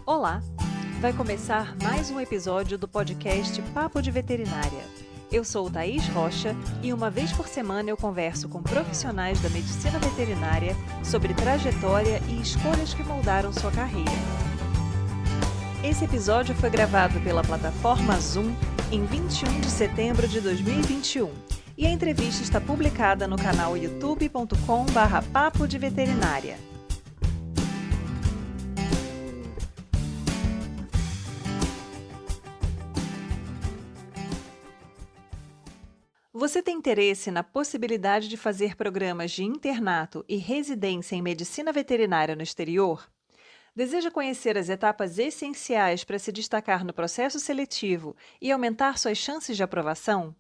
Olá! Vai começar mais um episódio do podcast Papo de Veterinária. Eu sou Thaís Rocha e uma vez por semana eu converso com profissionais da medicina veterinária sobre trajetória e escolhas que moldaram sua carreira. Esse episódio foi gravado pela plataforma Zoom em 21 de setembro de 2021 e a entrevista está publicada no canal youtube.com/papo de veterinária. Você tem interesse na possibilidade de fazer programas de internato e residência em medicina veterinária no exterior? Deseja conhecer as etapas essenciais para se destacar no processo seletivo e aumentar suas chances de aprovação?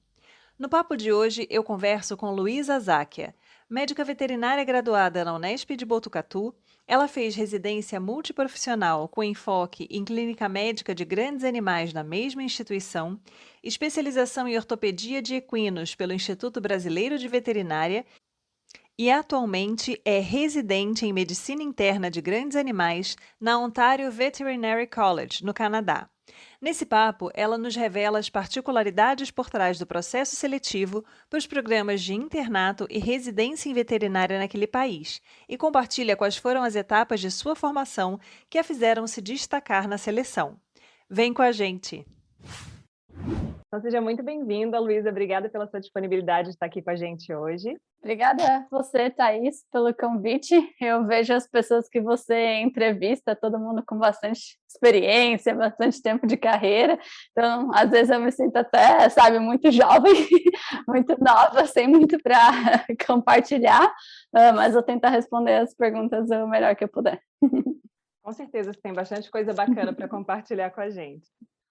No papo de hoje, eu converso com Luísa Záquia, médica veterinária graduada na Unesp de Botucatu. Ela fez residência multiprofissional com enfoque em clínica médica de grandes animais na mesma instituição, especialização em ortopedia de equinos pelo Instituto Brasileiro de Veterinária e atualmente é residente em medicina interna de grandes animais na Ontario Veterinary College, no Canadá. Nesse papo, ela nos revela as particularidades por trás do processo seletivo para os programas de internato e residência em veterinária naquele país e compartilha quais foram as etapas de sua formação que a fizeram se destacar na seleção. Vem com a gente! Então, seja muito bem-vinda, Luísa. Obrigada pela sua disponibilidade de estar aqui com a gente hoje. Obrigada a você, Thaís, pelo convite. Eu vejo as pessoas que você entrevista, todo mundo com bastante experiência, bastante tempo de carreira. Então, às vezes eu me sinto até, muito jovem, muito nova, sem muito para compartilhar, mas vou tentar responder as perguntas o melhor que eu puder. Com certeza, você tem bastante coisa bacana para compartilhar com a gente.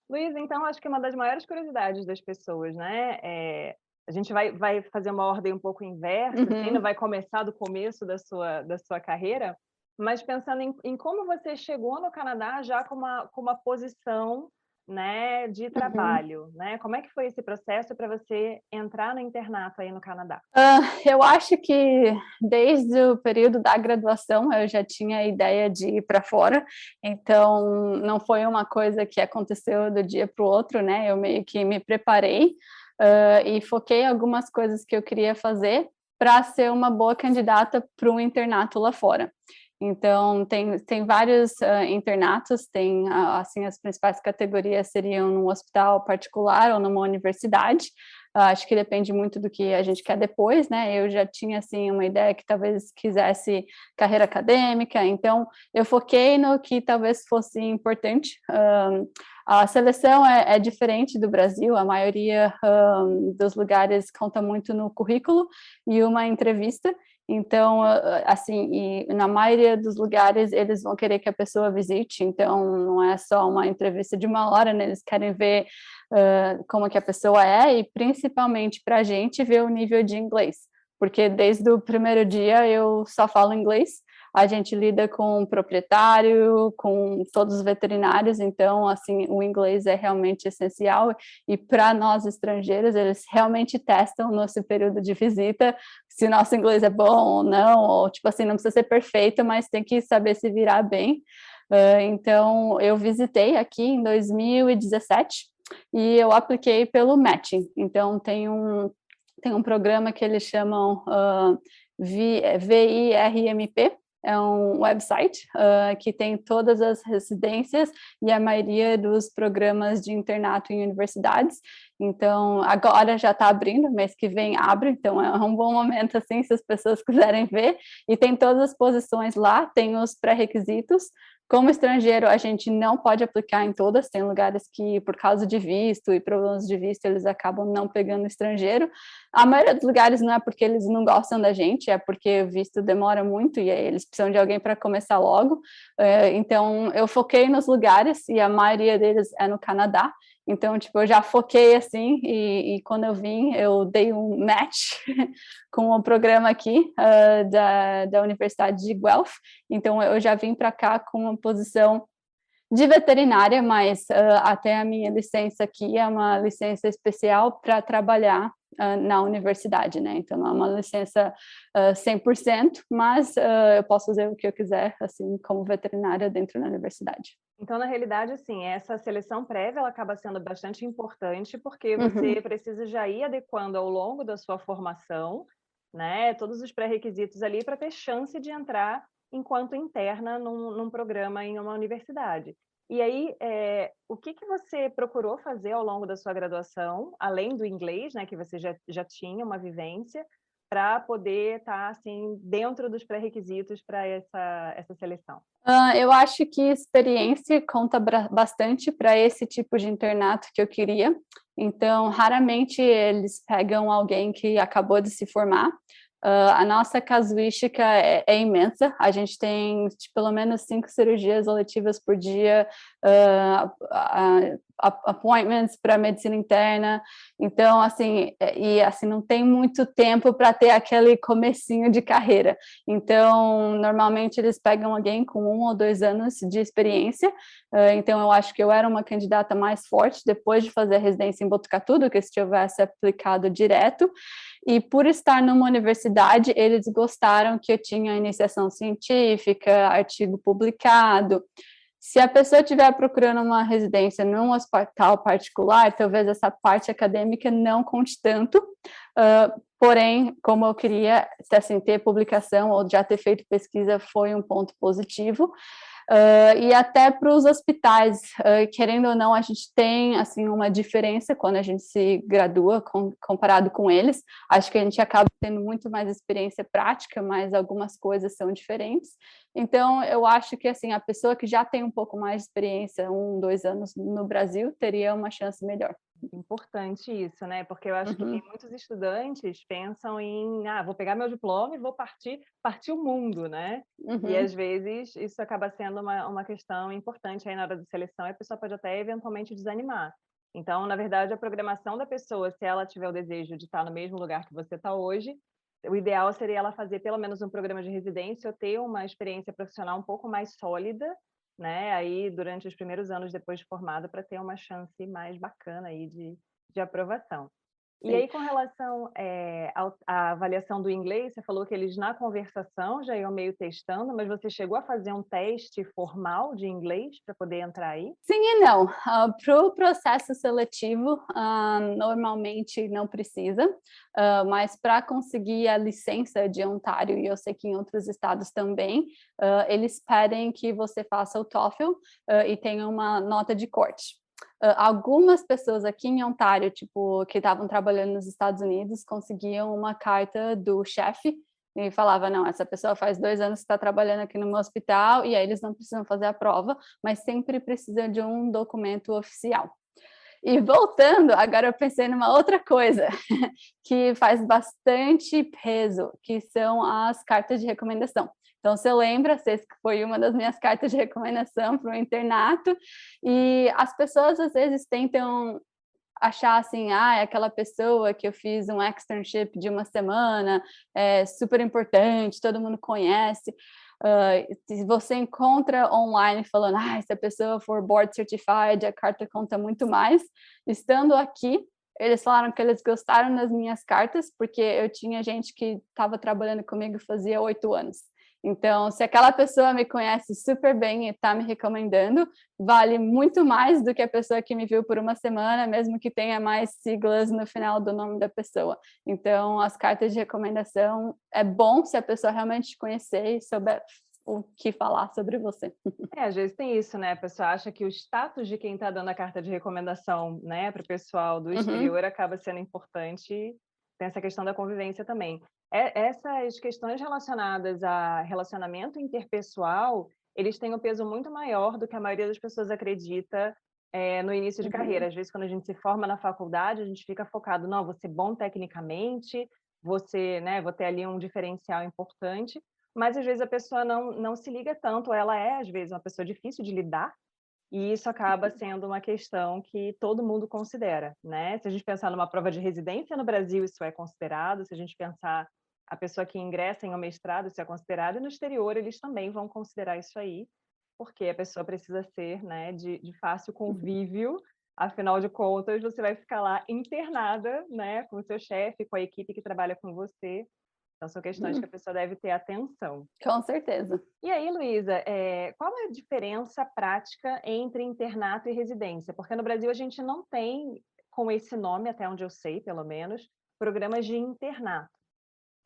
Luísa, então, acho que uma das maiores curiosidades das pessoas, né? A gente vai fazer uma ordem um pouco inversa, assim, não vai começar do começo da sua carreira, mas pensando em como você chegou no Canadá já com uma posição, né, de trabalho, né? Como é que foi esse processo para você entrar no internato aí no Canadá? Eu acho que desde o período da graduação eu já tinha a ideia de ir para fora, então não foi uma coisa que aconteceu do dia para o outro, né? Eu meio que me preparei e foquei em algumas coisas que eu queria fazer para ser uma boa candidata para um internato lá fora. Então, tem vários internatos, assim, as principais categorias seriam num hospital particular ou numa universidade. Acho que depende muito do que a gente quer depois, né? Eu já tinha, assim, uma ideia que talvez quisesse carreira acadêmica, então eu foquei no que talvez fosse importante. A seleção é diferente do Brasil, a maioria dos lugares conta muito no currículo e uma entrevista. Então, assim, e na maioria dos lugares eles vão querer que a pessoa visite, então não é só uma entrevista de uma hora, né? Eles querem ver como que a pessoa é e principalmente para a gente ver o nível de inglês, porque desde o primeiro dia eu só falo inglês. A gente lida com o proprietário, com todos os veterinários, então, assim, o inglês é realmente essencial e para nós estrangeiros, eles realmente testam no nosso período de visita se nosso inglês é bom ou não, ou, tipo assim, não precisa ser perfeito, mas tem que saber se virar bem. Então, eu visitei aqui em 2017 e eu apliquei pelo matching. Então, tem um programa que eles chamam VIRMP, é um website que tem todas as residências e a maioria dos programas de internato em universidades. Então, agora já está abrindo, mês que vem abre, então é um bom momento, assim, se as pessoas quiserem ver. E tem todas as posições lá, tem os pré-requisitos. Como estrangeiro, a gente não pode aplicar em todas, tem lugares que, por causa de visto e problemas de visto, eles acabam não pegando estrangeiro. A maioria dos lugares não é porque eles não gostam da gente, é porque o visto demora muito e aí eles precisam de alguém para começar logo. Então, eu foquei nos lugares e a maioria deles é no Canadá. Então, tipo, eu já foquei assim e quando eu vim, eu dei um match com o programa aqui da Universidade de Guelph. Então, eu já vim para cá com uma posição de veterinária, mas até a minha licença aqui é uma licença especial para trabalhar na universidade, né? Então, não é uma licença 100%, mas eu posso fazer o que eu quiser, assim, como veterinária dentro da universidade. Então, na realidade, assim, essa seleção prévia, ela acaba sendo bastante importante, porque Uhum. você precisa já ir adequando ao longo da sua formação, né, todos os pré-requisitos ali para ter chance de entrar enquanto interna num programa em uma universidade. E aí, o que você procurou fazer ao longo da sua graduação, além do inglês, né, que você já tinha uma vivência, para poder estar, assim, dentro dos pré-requisitos para essa seleção? Eu acho que experiência conta bastante para esse tipo de internato que eu queria. Então, raramente eles pegam alguém que acabou de se formar. A nossa casuística é imensa. A gente tem pelo menos 5 cirurgias eletivas por dia, appointments para medicina interna. Então, assim, não tem muito tempo para ter aquele comecinho de carreira. Então, normalmente eles pegam alguém com 1 ou 2 anos de experiência. Então, eu acho que eu era uma candidata mais forte depois de fazer a residência em Botucatu do que se tivesse aplicado direto. E por estar numa universidade, eles gostaram que eu tinha iniciação científica, artigo publicado. Se a pessoa estiver procurando uma residência num hospital particular, talvez essa parte acadêmica não conte tanto, porém, como eu queria, assim, ter publicação ou já ter feito pesquisa foi um ponto positivo. E até para os hospitais, querendo ou não, a gente tem assim uma diferença quando a gente se gradua comparado com eles. Acho que a gente acaba tendo muito mais experiência prática, mas algumas coisas são diferentes. Então, eu acho que assim a pessoa que já tem um pouco mais de experiência, 1, 2 anos no Brasil, teria uma chance melhor. Importante isso, né, porque eu acho que tem Uhum, muitos estudantes pensam em: "Ah, vou pegar meu diploma e vou partir o mundo", né. E uhum. às vezes isso acaba sendo uma questão importante aí na hora da seleção e a pessoa pode até eventualmente desanimar. Então, na verdade, a programação da pessoa, se ela tiver o desejo de estar no mesmo lugar que você está hoje, o ideal seria ela fazer pelo menos um programa de residência ou ter uma experiência profissional um pouco mais sólida, né, aí durante os primeiros anos depois de formada, para ter uma chance mais bacana aí de aprovação. E Sim. aí com relação, à avaliação do inglês, você falou que eles na conversação já iam meio testando, mas você chegou a fazer um teste formal de inglês para poder entrar aí? Sim e não. Para o processo seletivo, normalmente não precisa, mas para conseguir a licença de Ontário, e eu sei que em outros estados também, eles pedem que você faça o TOEFL, e tenha uma nota de corte. Algumas pessoas aqui em Ontário, tipo, que estavam trabalhando nos Estados Unidos, conseguiam uma carta do chefe e falava, não, essa pessoa faz 2 anos que está trabalhando aqui no meu hospital, e aí eles não precisam fazer a prova, mas sempre precisa de um documento oficial. E voltando, agora eu pensei numa outra coisa que faz bastante peso, que são as cartas de recomendação. Então, você lembra, que foi uma das minhas cartas de recomendação para o internato, e as pessoas às vezes tentam achar assim, é aquela pessoa que eu fiz um externship de 1 semana, é super importante, todo mundo conhece. Se você encontra online falando, se a pessoa for board certified, a carta conta muito mais. Estando aqui, eles falaram que eles gostaram das minhas cartas, porque eu tinha gente que estava trabalhando comigo fazia 8 anos. Então, se aquela pessoa me conhece super bem e está me recomendando, vale muito mais do que a pessoa que me viu por 1 semana, mesmo que tenha mais siglas no final do nome da pessoa. Então, as cartas de recomendação é bom se a pessoa realmente te conhecer e souber o que falar sobre você. Às vezes tem isso, né, a pessoa acha que o status de quem está dando a carta de recomendação, né, para o pessoal do Uhum, exterior acaba sendo importante, tem essa questão da convivência também. Essas questões relacionadas a relacionamento interpessoal, eles têm um peso muito maior do que a maioria das pessoas acredita, no início de carreira. uhum. Às vezes, quando a gente se forma na faculdade, a gente fica focado: "Não, vou ser bom tecnicamente, né, vou ter ali um diferencial importante", mas às vezes a pessoa não se liga tanto, ela é às vezes uma pessoa difícil de lidar, e isso acaba sendo uma questão que todo mundo considera, né. Se a gente pensar numa prova de residência no Brasil, isso é considerado, se a gente pensar a pessoa que ingressa em um mestrado, isso é considerado, e no exterior eles também vão considerar isso aí, porque a pessoa precisa ser, né, de fácil convívio, Afinal de contas, você vai ficar lá internada, né, com o seu chefe, com a equipe que trabalha com você. Então, são questões que a pessoa deve ter atenção. Com certeza. E aí, Luísa, qual é a diferença prática entre internato e residência? Porque no Brasil a gente não tem, com esse nome, até onde eu sei, pelo menos, programas de internato,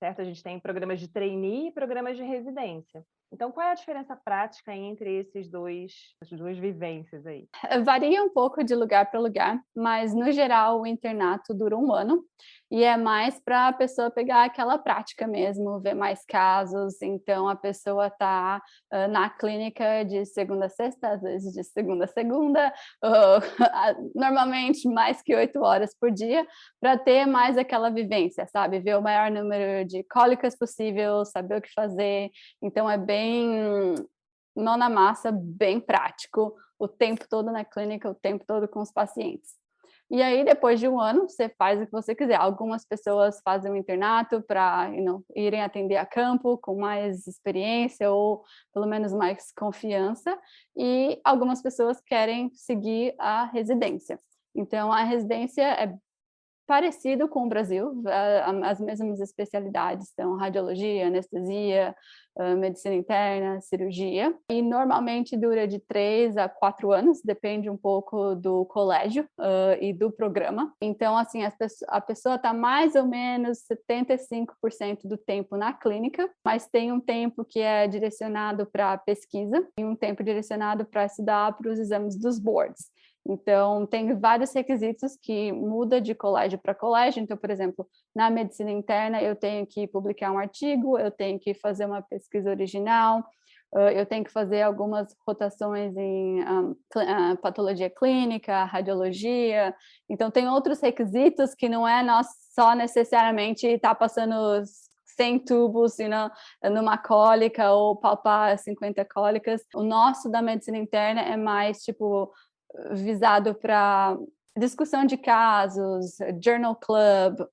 certo? A gente tem programas de trainee e programas de residência. Então, qual é a diferença prática entre essas duas vivências aí? Varia um pouco de lugar para lugar, mas no geral o internato dura 1 ano e é mais para a pessoa pegar aquela prática mesmo, ver mais casos. Então a pessoa está na clínica de segunda a sexta, às vezes de segunda a segunda, normalmente mais que 8 horas por dia, para ter mais aquela vivência, sabe? Ver o maior número de cólicas possível, saber o que fazer. Então é bem mão na massa, bem prático, o tempo todo na clínica, o tempo todo com os pacientes. E aí, depois de 1 ano, você faz o que você quiser. Algumas pessoas fazem um internato para irem atender a campo com mais experiência ou pelo menos mais confiança, e algumas pessoas querem seguir a residência. Então, a residência é parecido com o Brasil, as mesmas especialidades, então radiologia, anestesia, medicina interna, cirurgia, e normalmente dura de 3 a 4 anos, depende um pouco do colégio e do programa. Então, assim, a pessoa está mais ou menos 75% do tempo na clínica, mas tem um tempo que é direcionado para pesquisa e um tempo direcionado para estudar para os exames dos boards. Então, tem vários requisitos que muda de colégio para colégio. Então, por exemplo, na medicina interna, eu tenho que publicar um artigo, eu tenho que fazer uma pesquisa original, eu tenho que fazer algumas rotações em patologia clínica, radiologia. Então, tem outros requisitos que não é só necessariamente estar passando 100 tubos numa cólica ou palpar 50 cólicas. O nosso da medicina interna é mais, tipo, visado para discussão de casos, journal club.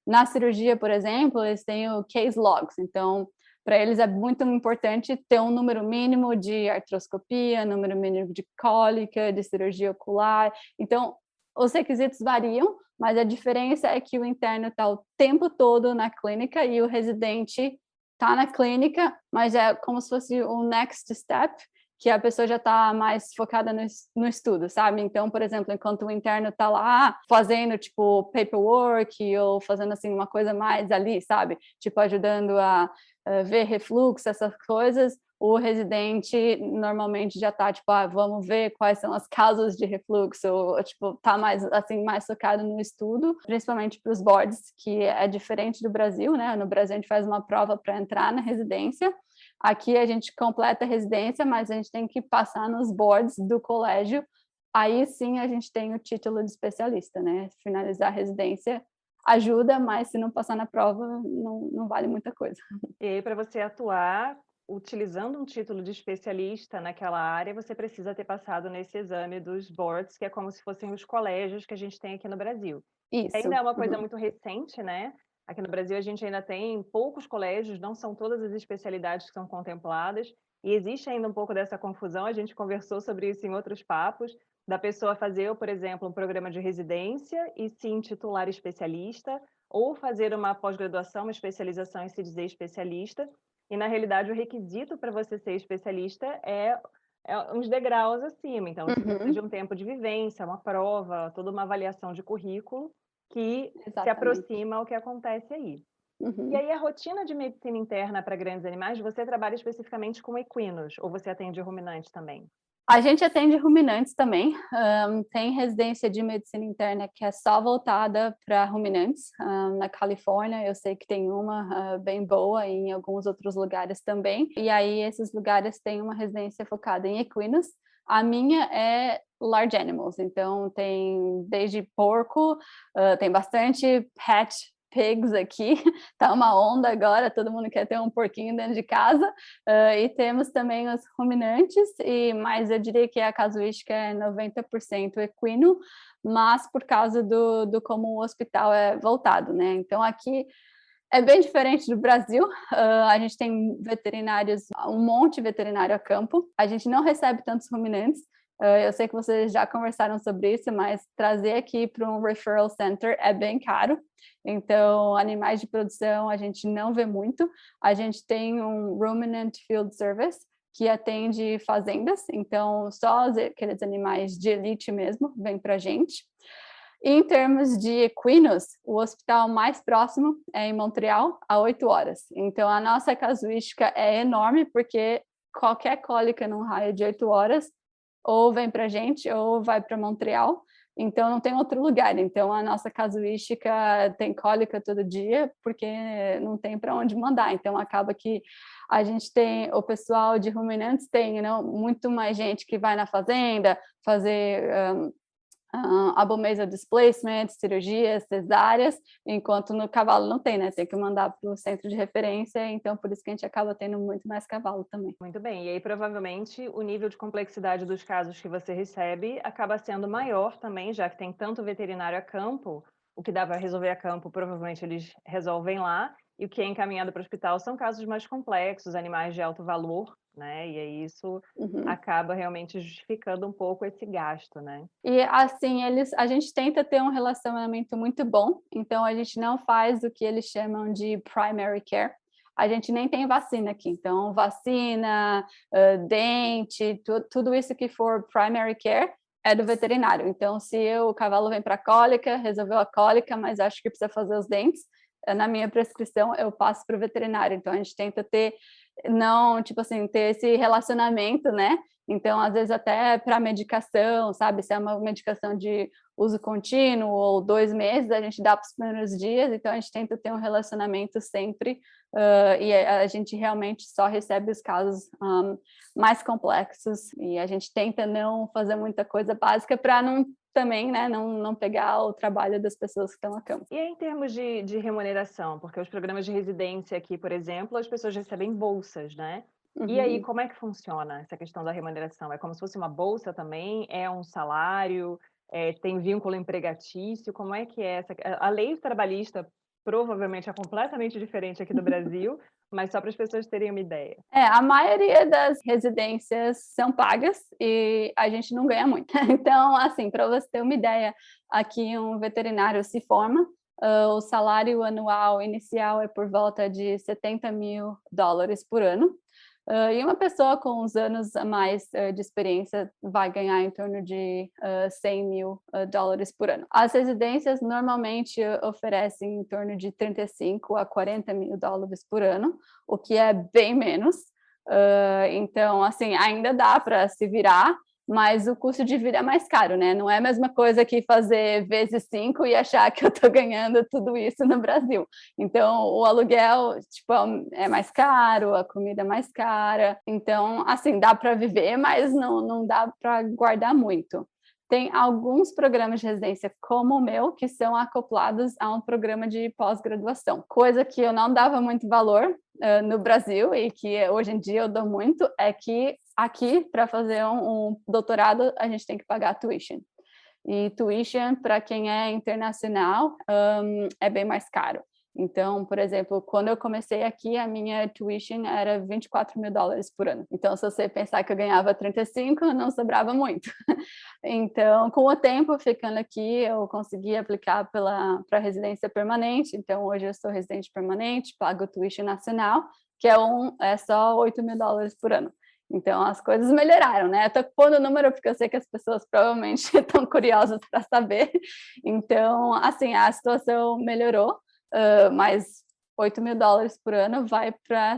Na cirurgia, por exemplo, eles têm o case logs, então para eles é muito importante ter um número mínimo de artroscopia, número mínimo de cólica, de cirurgia ocular. Então, os requisitos variam, mas a diferença é que o interno está o tempo todo na clínica e o residente está na clínica, mas é como se fosse o next step, que a pessoa já está mais focada no estudo, sabe? Então, por exemplo, enquanto o interno está lá fazendo, tipo, paperwork ou fazendo, assim, uma coisa mais ali, sabe? Tipo, ajudando a ver refluxo, essas coisas, o residente normalmente já está, tipo, vamos ver quais são as causas de refluxo, ou, tipo, tá mais, assim, mais focado no estudo, principalmente para os boards, que é diferente do Brasil, né? No Brasil a gente faz uma prova para entrar na residência. Aqui a gente completa a residência, mas a gente tem que passar nos boards do colégio. Aí sim a gente tem o título de especialista, né? Finalizar a residência ajuda, mas se não passar na prova, não vale muita coisa. E aí, para você atuar utilizando um título de especialista naquela área, você precisa ter passado nesse exame dos boards, que é como se fossem os colégios que a gente tem aqui no Brasil. Ainda Isso. é uma coisa Uhum. muito recente, né? Aqui no Brasil a gente ainda tem poucos colégios, não são todas as especialidades que são contempladas, e existe ainda um pouco dessa confusão, a gente conversou sobre isso em outros papos, da pessoa fazer, por exemplo, um programa de residência e se intitular especialista, ou fazer uma pós-graduação, uma especialização e se dizer especialista, e na realidade o requisito para você ser especialista é uns degraus acima, então você precisa de Uhum. um tempo de vivência, uma prova, toda uma avaliação de currículo, que se Exatamente. aproxima ao que acontece aí. E Uhum. aí a rotina de medicina interna para grandes animais, você trabalha especificamente com equinos, ou você atende ruminantes também? A gente atende ruminantes também. Tem residência de medicina interna que é só voltada para ruminantes. Na Califórnia, eu sei que tem uma bem boa, e em alguns outros lugares também. E aí, esses lugares têm uma residência focada em equinos. A minha é large animals, então tem desde porco, tem bastante pet pigs aqui, tá uma onda agora, todo mundo quer ter um porquinho dentro de casa, e temos também os ruminantes, mas eu diria que a casuística é 90% equino, mas por causa do como o hospital é voltado, né? Então aqui é bem diferente do Brasil. A gente tem veterinários, um monte de veterinário a campo. A gente não recebe tantos ruminantes, Eu sei que vocês já conversaram sobre isso, mas trazer aqui para um referral center é bem caro. Então, animais de produção a gente não vê muito. A gente tem um ruminant field service que atende fazendas, então só aqueles animais de elite mesmo vêm para a gente. Em termos de equinos, o hospital mais próximo é em Montreal, a 8 horas. Então, a nossa casuística é enorme, porque qualquer cólica num raio de 8 horas, ou vem para a gente, ou vai para Montreal. Então, não tem outro lugar. Então, a nossa casuística tem cólica todo dia, porque não tem para onde mandar. Então, acaba que a gente tem, o pessoal de ruminantes tem muito mais gente que vai na fazenda fazer abomasal displacement, cirurgias, cesáreas, enquanto no cavalo não tem, né? Tem que mandar para o centro de referência, então por isso que a gente acaba tendo muito mais cavalo também. Muito bem, e aí provavelmente o nível de complexidade dos casos que você recebe acaba sendo maior também, já que tem tanto veterinário a campo, o que dá para resolver a campo, provavelmente eles resolvem lá, e o que é encaminhado para o hospital são casos mais complexos, animais de alto valor, né? E aí isso acaba realmente justificando um pouco esse gasto, né? E assim, a gente tenta ter um relacionamento muito bom, então a gente não faz o que eles chamam de primary care. A gente nem tem vacina aqui, então vacina, dente, tudo isso que for primary care é do veterinário. Então, se o cavalo vem para cólica, resolveu a cólica, mas acho que precisa fazer os dentes, na minha prescrição eu passo para o veterinário. Então, a gente tenta ter, não, tipo assim, ter esse relacionamento, né? Então, às vezes, até para medicação, sabe? Se é uma medicação de uso contínuo ou 2 meses, a gente dá para os primeiros dias, então a gente tenta ter um relacionamento sempre, e a gente realmente só recebe os casos mais complexos, e a gente tenta não fazer muita coisa básica para não também, né, não pegar o trabalho das pessoas que estão a campo. E aí, em termos de remuneração, porque os programas de residência aqui, por exemplo, as pessoas recebem bolsas, né? E aí, como é que funciona essa questão da remuneração? É como se fosse uma bolsa também? É um salário? Tem vínculo empregatício? Como é que é essa... A lei trabalhista provavelmente é completamente diferente aqui do Brasil, mas só para as pessoas terem uma ideia. A maioria das residências são pagas e a gente não ganha muito. Então, assim, para você ter uma ideia, aqui um veterinário se forma, o salário anual inicial é por volta de $70.000 por ano. E uma pessoa com uns anos a mais de experiência vai ganhar em torno de $100.000 por ano. As residências normalmente oferecem em torno de $35 a $40.000 por ano, o que é bem menos. Então, assim, ainda dá para se virar, mas o custo de vida é mais caro, né? Não é a mesma coisa que fazer vezes 5 e achar que eu estou ganhando tudo isso no Brasil. Então, o aluguel, tipo, é mais caro, a comida é mais cara. Então, assim, dá para viver, mas não dá para guardar muito. Tem alguns programas de residência, como o meu, que são acoplados a um programa de pós-graduação. Coisa que eu não dava muito valor no Brasil e que hoje em dia eu dou muito, é que aqui, para fazer um doutorado, a gente tem que pagar tuition. E tuition, para quem é internacional, é bem mais caro. Então, por exemplo, quando eu comecei aqui, a minha tuition era $24.000 por ano. Então, se você pensar que eu ganhava 35, não sobrava muito. Então, com o tempo ficando aqui, eu consegui aplicar para residência permanente. Então, hoje eu sou residente permanente, pago tuition nacional, que é só $8.000 por ano. Então, as coisas melhoraram, né? Eu tô pondo o número porque eu sei que as pessoas provavelmente estão curiosas para saber. Então, assim, a situação melhorou, mas $8.000 por ano vai para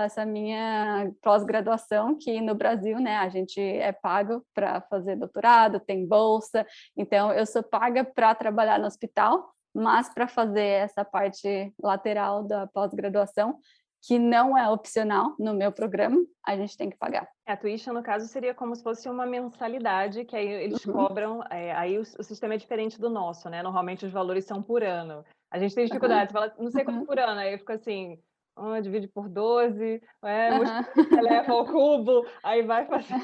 essa minha pós-graduação, que no Brasil, né, a gente é pago para fazer doutorado, tem bolsa, então eu sou paga para trabalhar no hospital, mas para fazer essa parte lateral da pós-graduação, que não é opcional no meu programa, a gente tem que pagar. A tuition, no caso, seria como se fosse uma mensalidade, que aí eles cobram, aí o sistema é diferente do nosso, né? Normalmente os valores são por ano. A gente tem dificuldade, você fala, não sei quanto por ano, aí eu fico assim, divide por 12, multiplica, eleva ao cubo, aí vai fazendo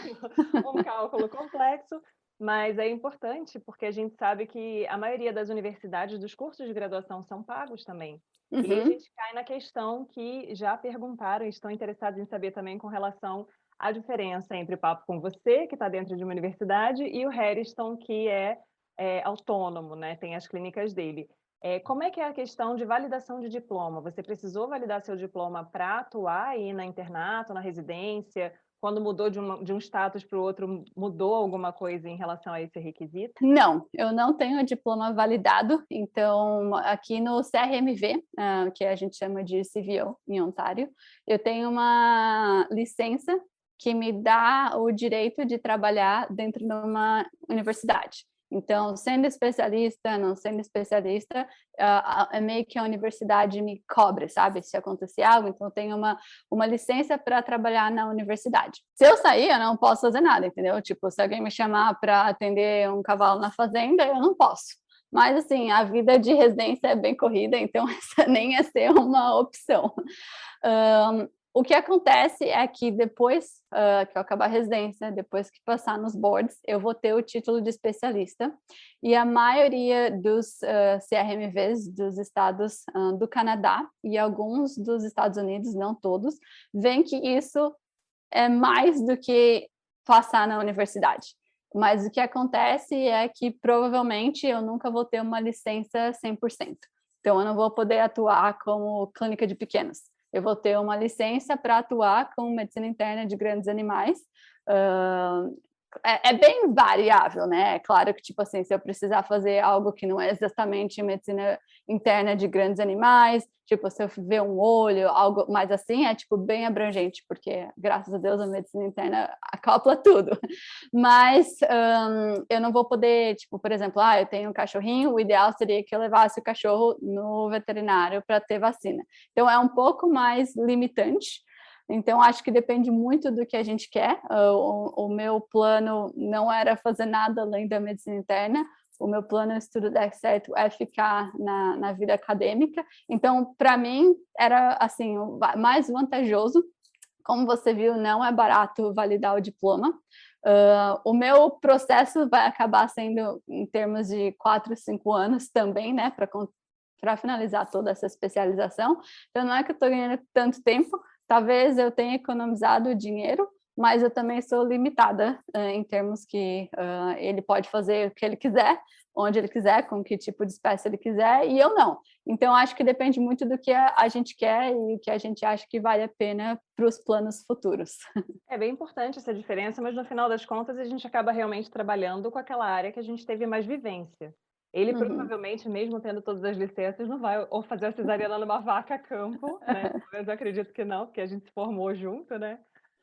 um cálculo complexo, mas é importante, porque a gente sabe que a maioria das universidades, dos cursos de graduação são pagos também. E aí a gente cai na questão que já perguntaram e estão interessados em saber também com relação a diferença entre Papo com Você, que está dentro de uma universidade, e o Harrison, que é autônomo, né, tem as clínicas dele. Como é que é a questão de validação de diploma? Você precisou validar seu diploma para atuar aí na internato, na residência? Quando mudou de um status para o outro, mudou alguma coisa em relação a esse requisito? Não, eu não tenho diploma validado, então aqui no CRMV, que a gente chama de CVO em Ontário, eu tenho uma licença que me dá o direito de trabalhar dentro de uma universidade. Então, sendo especialista, não sendo especialista, é meio que a universidade me cobre, sabe? Se acontecer algo, então eu tenho uma licença para trabalhar na universidade. Se eu sair, eu não posso fazer nada, entendeu? Tipo, se alguém me chamar para atender um cavalo na fazenda, eu não posso. Mas, assim, a vida de residência é bem corrida, então essa nem ia ser uma opção. O que acontece é que depois que eu acabar a residência, depois que passar nos boards, eu vou ter o título de especialista, e a maioria dos CRMVs dos estados do Canadá e alguns dos Estados Unidos, não todos, veem que isso é mais do que passar na universidade. Mas o que acontece é que provavelmente eu nunca vou ter uma licença 100%. Então eu não vou poder atuar como clínica de pequenos. Eu vou ter uma licença para atuar com medicina interna de grandes animais. É bem variável, né? É claro que, tipo assim, se eu precisar fazer algo que não é exatamente medicina interna de grandes animais, tipo, se eu ver um olho, algo mais assim, é, tipo, bem abrangente, porque, graças a Deus, a medicina interna acopla tudo. Mas eu não vou poder, tipo, por exemplo, eu tenho um cachorrinho, o ideal seria que eu levasse o cachorro no veterinário para ter vacina. Então, é um pouco mais limitante. Então, acho que depende muito do que a gente quer. O meu plano não era fazer nada além da medicina interna. O meu plano, se tudo der certo, é ficar na vida acadêmica. Então, para mim, era assim, mais vantajoso. Como você viu, não é barato validar o diploma. O meu processo vai acabar sendo em termos de 4, 5 anos também, né, para finalizar toda essa especialização. Então, não é que eu estou ganhando tanto tempo. Talvez eu tenha economizado dinheiro, mas eu também sou limitada em termos que ele pode fazer o que ele quiser, onde ele quiser, com que tipo de espécie ele quiser, e eu não. Então, acho que depende muito do que a gente quer e o que a gente acha que vale a pena para os planos futuros. É bem importante essa diferença, mas no final das contas a gente acaba realmente trabalhando com aquela área que a gente teve mais vivência. Ele provavelmente, mesmo tendo todas as licenças, não vai ou fazer a cesariana numa vaca a campo, né? Mas eu acredito que não, porque a gente se formou junto, né?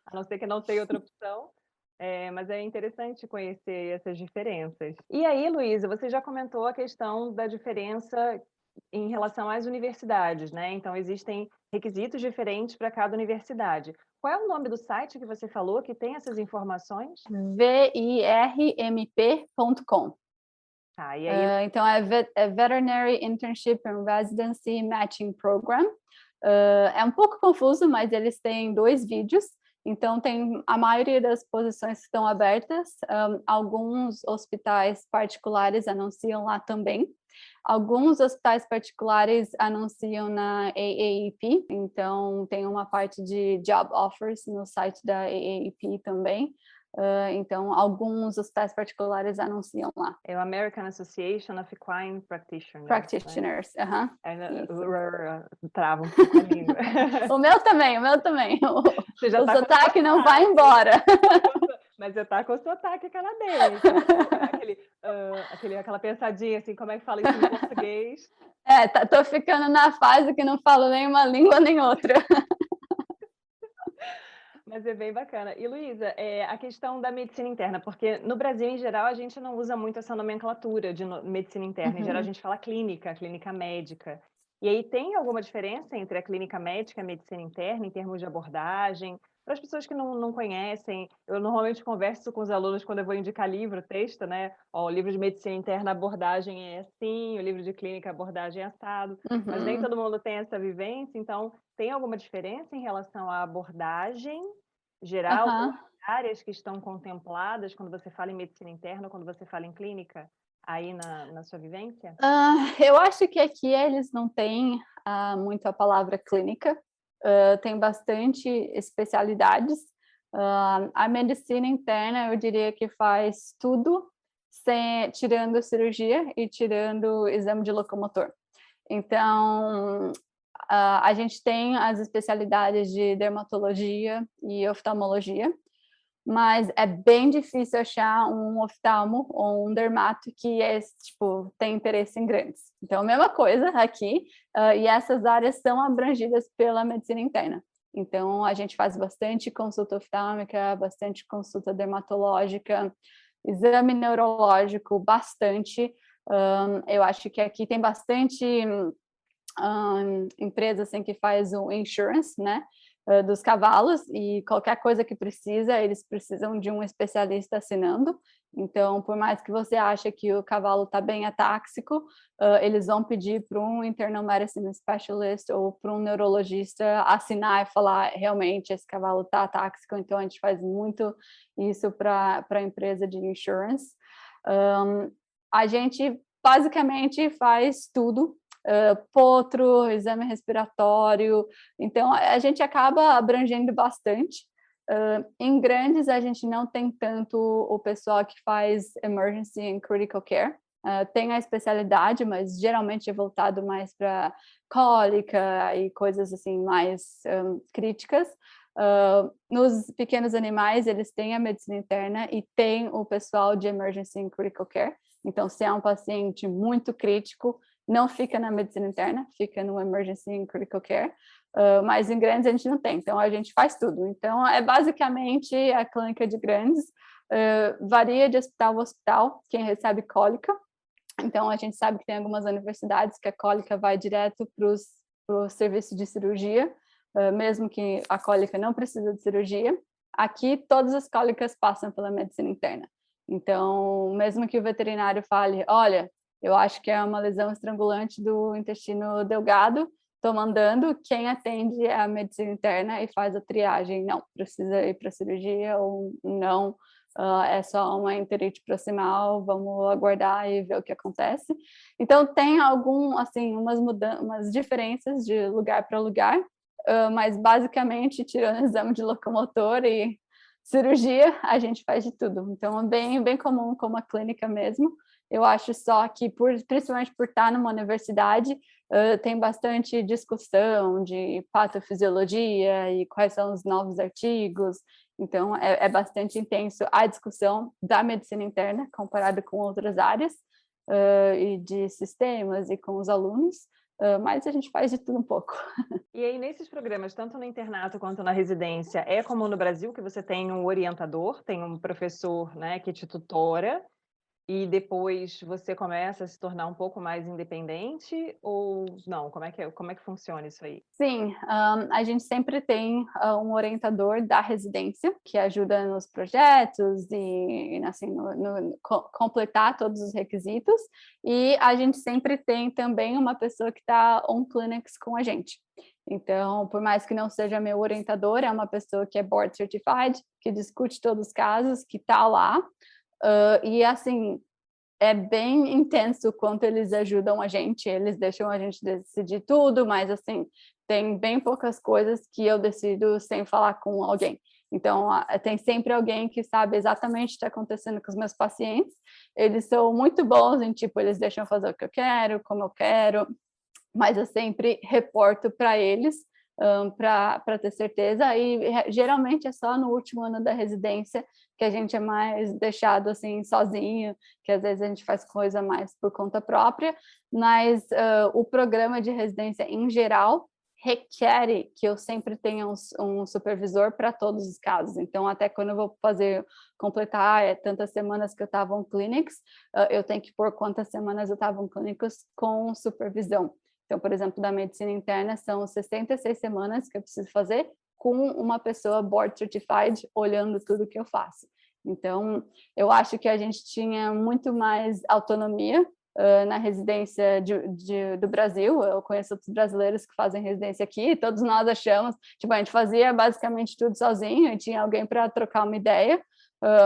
A não ser que não tenha outra opção. Mas é interessante conhecer essas diferenças. E aí, Luísa, você já comentou a questão da diferença em relação às universidades, né? Então, existem requisitos diferentes para cada universidade. Qual é o nome do site que você falou que tem essas informações? virmp.com. E aí... Então, é Veterinary Internship and Residency Matching Program. É um pouco confuso, mas eles têm 2 vídeos. Então, tem a maioria das posições que estão abertas. Alguns hospitais particulares anunciam lá também. Alguns hospitais particulares anunciam na AAEP. Então, tem uma parte de job offers no site da AAEP também. Então, alguns hospitais particulares anunciam lá. É o American Association of Equine Practitioners. Practitioners, aham. Trava um pouco a língua. O meu também. Você já o tá sotaque não vai embora. Mas você tá com o sotaque canadense. Aquela pensadinha assim, como é que fala isso em português? Tô ficando na fase que não falo nem uma língua nem outra. Mas é bem bacana. E, Luísa, a questão da medicina interna, porque no Brasil, em geral, a gente não usa muito essa nomenclatura de medicina interna. Em geral, a gente fala clínica médica. E aí, tem alguma diferença entre a clínica médica e a medicina interna, em termos de abordagem? Para as pessoas que não conhecem, eu normalmente converso com os alunos quando eu vou indicar livro, texto, né? O livro de medicina interna, a abordagem é assim, o livro de clínica, a abordagem é assado. Mas nem todo mundo tem essa vivência, então tem alguma diferença em relação à abordagem geral, ou áreas que estão contempladas quando você fala em medicina interna ou quando você fala em clínica, aí na sua vivência? Eu acho que aqui eles não têm muito a palavra clínica. Tem bastante especialidades. A medicina interna, eu diria que faz tudo, tirando cirurgia e tirando exame de locomotor. Então, a gente tem as especialidades de dermatologia e oftalmologia, mas é bem difícil achar um oftalmo ou um dermato que tipo, tem interesse em grandes. Então, a mesma coisa aqui, e essas áreas são abrangidas pela medicina interna. Então, a gente faz bastante consulta oftálmica, bastante consulta dermatológica, exame neurológico, bastante. Eu acho que aqui tem bastante empresa assim, que faz o insurance, né, dos cavalos, e qualquer coisa que precisa, eles precisam de um especialista assinando. Então, por mais que você ache que o cavalo está bem atáxico, eles vão pedir para um internal medicine specialist ou para um neurologista assinar e falar, realmente, esse cavalo está atáxico. Então, a gente faz muito isso para a empresa de insurance. A gente basicamente faz tudo, potro, exame respiratório, então a gente acaba abrangendo bastante. Em grandes, a gente não tem tanto o pessoal que faz emergency and critical care, tem a especialidade, mas geralmente é voltado mais para cólica e coisas assim mais críticas. Nos pequenos animais, eles têm a medicina interna e tem o pessoal de emergency and critical care. Então, se é um paciente muito crítico, não fica na medicina interna, fica no emergency and critical care, mas em grandes a gente não tem, então a gente faz tudo. Então, é basicamente a clínica de grandes, varia de hospital a hospital, quem recebe cólica. Então, a gente sabe que tem algumas universidades que a cólica vai direto para o serviço de cirurgia, mesmo que a cólica não precisa de cirurgia. Aqui, todas as cólicas passam pela medicina interna. Então, mesmo que o veterinário fale, olha, eu acho que é uma lesão estrangulante do intestino delgado, estou mandando, quem atende é a medicina interna e faz a triagem. Não, precisa ir para cirurgia ou não, é só uma enterite proximal, vamos aguardar e ver o que acontece. Então, tem umas diferenças de lugar para lugar, mas basicamente, tirando exame de locomotor e cirurgia, a gente faz de tudo. Então, é bem, bem comum como a clínica mesmo. Eu acho só que, principalmente por estar numa universidade, tem bastante discussão de patofisiologia e quais são os novos artigos. Então, é bastante intenso a discussão da medicina interna comparado com outras áreas, e de sistemas e com os alunos, mas a gente faz de tudo um pouco. E aí, nesses programas, tanto no internato quanto na residência, é como no Brasil que você tem um orientador, tem um professor, né, que te tutora, e depois você começa a se tornar um pouco mais independente ou não? Como é que funciona isso aí? Sim, a gente sempre tem um orientador da residência que ajuda nos projetos e assim, completar todos os requisitos, e a gente sempre tem também uma pessoa que está on clinics com a gente. Então, por mais que não seja meu orientador, é uma pessoa que é board certified, que discute todos os casos, que está lá, e assim, é bem intenso o quanto eles ajudam a gente, eles deixam a gente decidir tudo, mas assim, tem bem poucas coisas que eu decido sem falar com alguém. Então, tem sempre alguém que sabe exatamente o que está acontecendo com os meus pacientes. Eles são muito bons em, tipo, eles deixam eu fazer o que eu quero, como eu quero, mas eu sempre reporto para eles, para ter certeza, e geralmente é só no último ano da residência que a gente é mais deixado assim sozinho, que às vezes a gente faz coisa mais por conta própria, mas o programa de residência em geral requer que eu sempre tenha um supervisor para todos os casos. Então, até quando eu vou completar tantas semanas que eu estava em clinics, eu tenho que pôr quantas semanas eu estava em clinics com supervisão. Então, por exemplo, da medicina interna, são 66 semanas que eu preciso fazer com uma pessoa board certified olhando tudo que eu faço. Então, eu acho que a gente tinha muito mais autonomia na residência do Brasil. Eu conheço outros brasileiros que fazem residência aqui, e todos nós achamos, tipo, a gente fazia basicamente tudo sozinho, e tinha alguém para trocar uma ideia,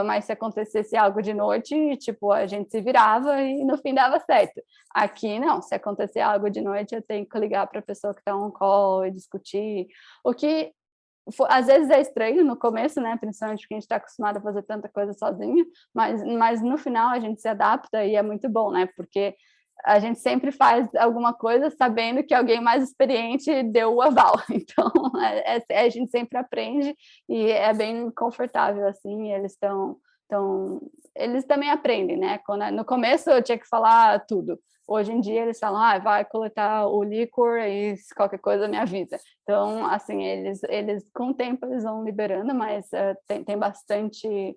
mas se acontecesse algo de noite, tipo, a gente se virava e no fim dava certo. Aqui, não, se acontecer algo de noite, eu tenho que ligar para a pessoa que está on call e discutir, o que Às vezes é estranho no começo, né? Principalmente porque a gente está acostumado a fazer tanta coisa sozinho, mas no final a gente se adapta e é muito bom, né? Porque a gente sempre faz alguma coisa sabendo que alguém mais experiente deu o aval. Então, a gente sempre aprende e é bem confortável, assim, então, eles também aprendem, né? No começo eu tinha que falar tudo. Hoje em dia eles falam, vai coletar o licor e qualquer coisa me avisa. Então, assim, eles com o tempo eles vão liberando, mas tem bastante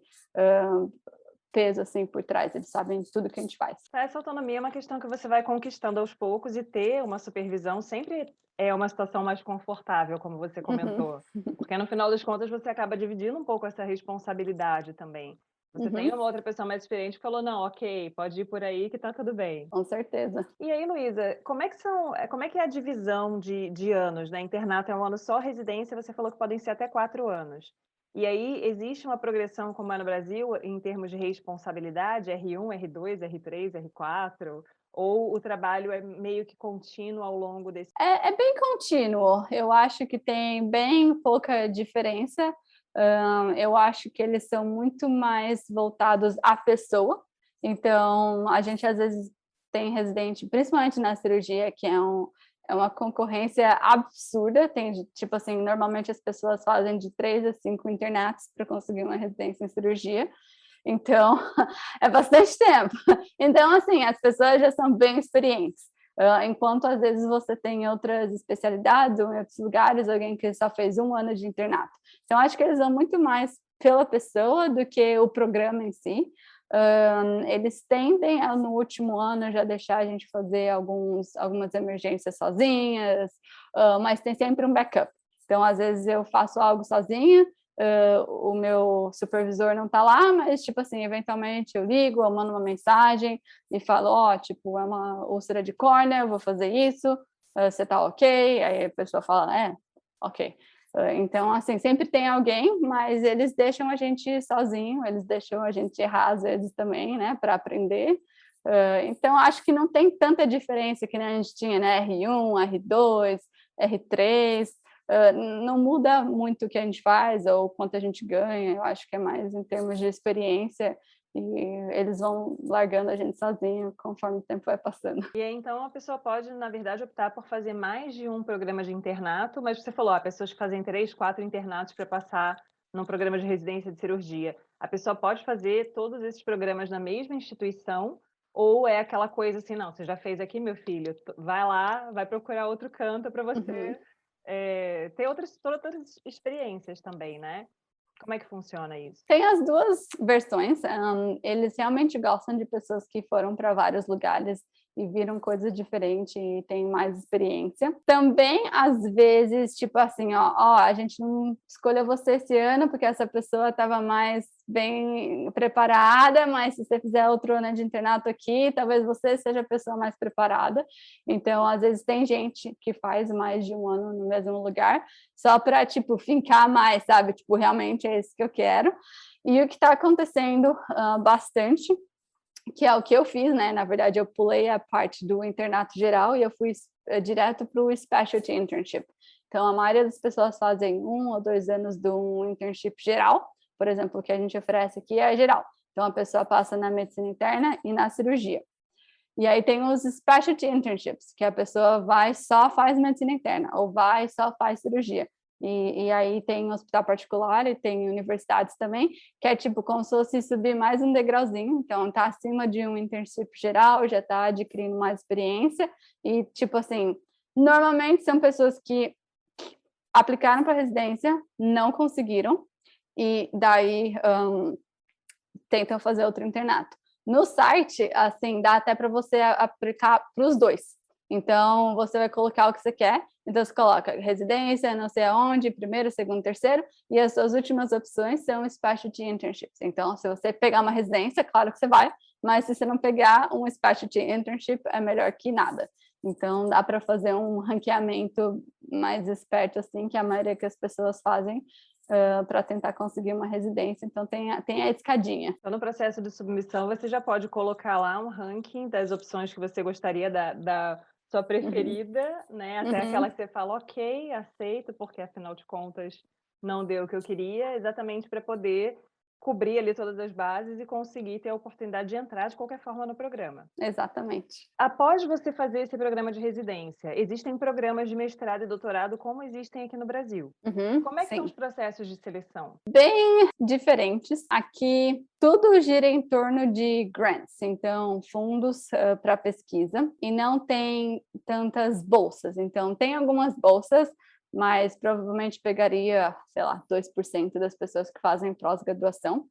peso, assim, por trás. Eles sabem tudo que a gente faz. Essa autonomia é uma questão que você vai conquistando aos poucos e ter uma supervisão sempre é uma situação mais confortável, como você Uhum, comentou. Porque no final das contas você acaba dividindo um pouco essa responsabilidade também. Você tem uhum, uma outra pessoa mais experiente que falou: "Não, ok, pode ir por aí que tá tudo bem". com certeza. E aí, Luísa, como é que é a divisão de anos, né? Internato é um ano só, residência você falou que podem ser até 4 anos. E aí, existe uma progressão, como é no Brasil, em termos de responsabilidade, R1, R2, R3, R4? Ou o trabalho é meio que contínuo ao longo desse... É bem contínuo. Eu acho que tem bem pouca diferença. Eu acho que eles são muito mais voltados à pessoa. Então, a gente às vezes tem residente, principalmente na cirurgia, que é uma concorrência absurda. Tem, tipo assim, normalmente as pessoas fazem de 3 a 5 internatos para conseguir uma residência em cirurgia. Então, é bastante tempo. Então, assim, as pessoas já são bem experientes. Enquanto às vezes você tem outras especialidades ou em outros lugares, alguém que só fez 1 ano de internato. Então, acho que eles vão muito mais pela pessoa do que o programa em si. Eles tendem a, no último ano, já deixar a gente fazer algumas emergências sozinhas, mas tem sempre um backup. Então, às vezes eu faço algo sozinha, o meu supervisor não está lá, mas, tipo assim, eventualmente eu ligo, eu mando uma mensagem e falo, tipo, é uma úlcera de córnea, eu vou fazer isso, você tá ok? Aí a pessoa fala, ok. Então, assim, sempre tem alguém, mas eles deixam a gente sozinho, eles deixam a gente errar às vezes também, né, para aprender. Então, acho que não tem tanta diferença que nem a gente tinha, né, R1, R2, R3, não muda muito o que a gente faz ou quanto a gente ganha, eu acho que é mais em termos de experiência e eles vão largando a gente sozinho conforme o tempo vai passando. E aí, então, a pessoa pode, na verdade, optar por fazer mais de um programa de internato, mas você falou, pessoas que fazem 3, 4 internatos para passar num programa de residência de cirurgia. A pessoa pode fazer todos esses programas na mesma instituição, ou é aquela coisa assim, não, você já fez aqui, meu filho, vai lá, vai procurar outro canto para Uhum. você ter outras experiências também, né? Como é que funciona isso? Tem as duas versões. Eles realmente gostam de pessoas que foram para vários lugares e viram coisas diferentes e têm mais experiência. Também, às vezes, tipo assim, a gente não escolheu você esse ano porque essa pessoa estava mais bem preparada, mas se você fizer outro ano de internato aqui, talvez você seja a pessoa mais preparada. Então, às vezes, tem gente que faz mais de 1 ano no mesmo lugar, só para, tipo, fincar mais, sabe? Tipo, realmente é isso que eu quero. E o que está acontecendo bastante, que é o que eu fiz, né? Na verdade, eu pulei a parte do internato geral e eu fui direto para o specialty internship. Então, a maioria das pessoas fazem 1 ou 2 anos de um internship geral. Por exemplo, o que a gente oferece aqui é geral. Então, a pessoa passa na medicina interna e na cirurgia. E aí tem os specialty internships, que a pessoa vai só faz medicina interna, ou vai só faz cirurgia. E aí tem hospital particular e tem universidades também, que é tipo como se fosse subir mais um degrauzinho, então tá acima de um internship geral, já tá adquirindo mais experiência, e tipo assim, normalmente são pessoas que aplicaram para residência, não conseguiram, e daí tentam fazer outro internato. No site, assim, dá até para você aplicar para os dois. Então, você vai colocar o que você quer. Então, você coloca residência, não sei aonde, primeiro, segundo, terceiro, e as suas últimas opções são specialty internships. Então, se você pegar uma residência, claro que você vai, mas se você não pegar um specialty internship, é melhor que nada. Então, dá para fazer um ranqueamento mais esperto, assim, que a maioria que as pessoas fazem, para tentar conseguir uma residência. Então, tem a escadinha. Então, no processo de submissão, você já pode colocar lá um ranking das opções que você gostaria da sua Uhum. preferida, né? Até aquela Uhum. que você fala, ok, aceito, porque afinal de contas não deu o que eu queria, exatamente para poder cobrir ali todas as bases e conseguir ter a oportunidade de entrar de qualquer forma no programa. Exatamente. Após você fazer esse programa de residência, existem programas de mestrado e doutorado como existem aqui no Brasil. Uhum, Como é que são os sim. processos de seleção? Bem diferentes. Aqui tudo gira em torno de grants, então fundos para pesquisa, e não tem tantas bolsas. Então tem algumas bolsas, mas provavelmente pegaria, sei lá, 2% das pessoas que fazem pós-graduação.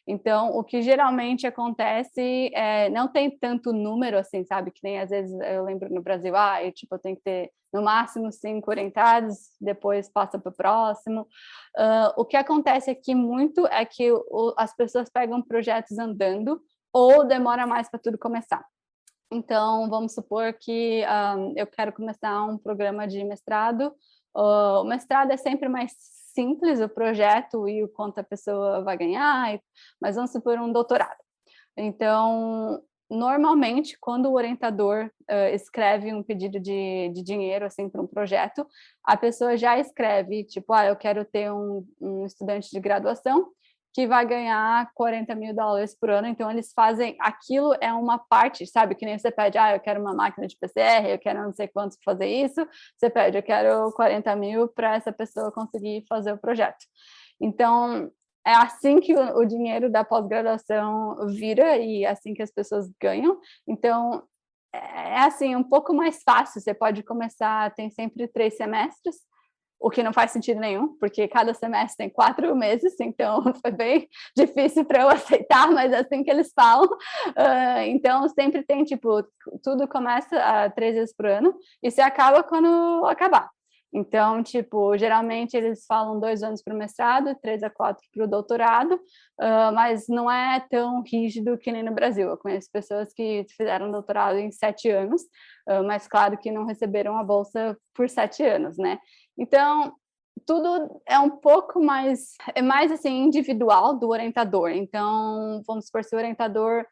Então, o que geralmente acontece não tem tanto número assim, sabe? Que nem às vezes eu lembro no Brasil, tipo, eu tenho que ter no máximo 5 orientados, depois passa para o próximo. O que acontece aqui muito é que as pessoas pegam projetos andando ou demora mais para tudo começar. Então, vamos supor que eu quero começar um programa de mestrado. O mestrado é sempre mais simples, o projeto e o quanto a pessoa vai ganhar, mas vamos supor um doutorado. Então, normalmente, quando o orientador escreve um pedido de dinheiro assim para um projeto, a pessoa já escreve, tipo, eu quero ter um estudante de graduação que vai ganhar $40.000 por ano, então eles fazem, aquilo é uma parte, sabe, que nem você pede, eu quero uma máquina de PCR, eu quero não sei quantos fazer isso, você pede, eu quero 40 mil para essa pessoa conseguir fazer o projeto. Então, é assim que o dinheiro da pós-graduação vira e é assim que as pessoas ganham. Então, é assim, um pouco mais fácil, você pode começar, tem sempre 3 semestres, o que não faz sentido nenhum, porque cada semestre tem 4 meses, então foi bem difícil para eu aceitar, mas é assim que eles falam. Então, sempre tem, tipo, tudo começa 3 vezes por ano, e se acaba quando acabar. Então, tipo, geralmente eles falam 2 anos para o mestrado, 3 a 4 para o doutorado, mas não é tão rígido que nem no Brasil. Eu conheço pessoas que fizeram doutorado em 7 anos, mas claro que não receberam a bolsa por 7 anos, né? Então, tudo é um pouco mais, é mais assim, individual do orientador. Então, vamos supor, se o orientador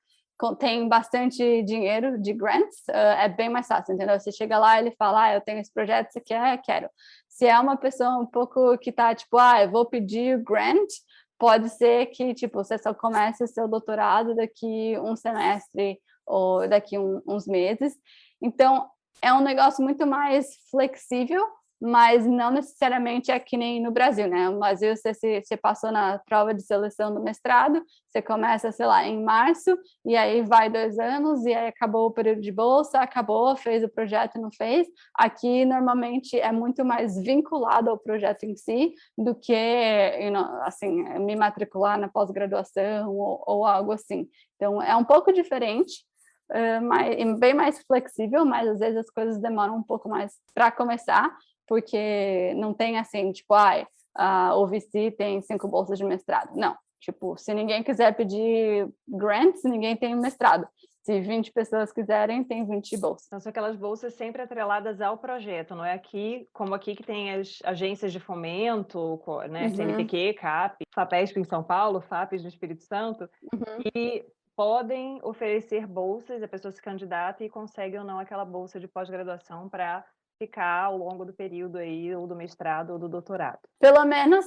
tem bastante dinheiro de grants, é bem mais fácil, entendeu? Você chega lá, ele fala, eu tenho esse projeto, você quer? Quero. Se é uma pessoa um pouco que tá, tipo, eu vou pedir grant, pode ser que, tipo, você só comece o seu doutorado daqui um semestre ou daqui uns meses. Então, é um negócio muito mais flexível, mas não necessariamente é que nem no Brasil, né? No Brasil, você passou na prova de seleção do mestrado, você começa, sei lá, em março, e aí vai 2 anos, e aí acabou o período de bolsa, acabou, fez o projeto, não fez. Aqui, normalmente, é muito mais vinculado ao projeto em si do que, assim, me matricular na pós-graduação ou algo assim. Então, é um pouco diferente, bem mais flexível, mas às vezes as coisas demoram um pouco mais para começar, porque não tem assim, tipo, o VC tem 5 bolsas de mestrado. Não, tipo, se ninguém quiser pedir grants, ninguém tem mestrado. Se 20 pessoas quiserem, tem 20 bolsas. Então, são aquelas bolsas sempre atreladas ao projeto, não é aqui, como aqui que tem as agências de fomento, né, CNPq, CAP, FAPESP em São Paulo, FAPES no Espírito Santo, que podem oferecer bolsas, a pessoa se candidata e consegue ou não aquela bolsa de pós-graduação para ficar ao longo do período aí, ou do mestrado ou do doutorado. Pelo menos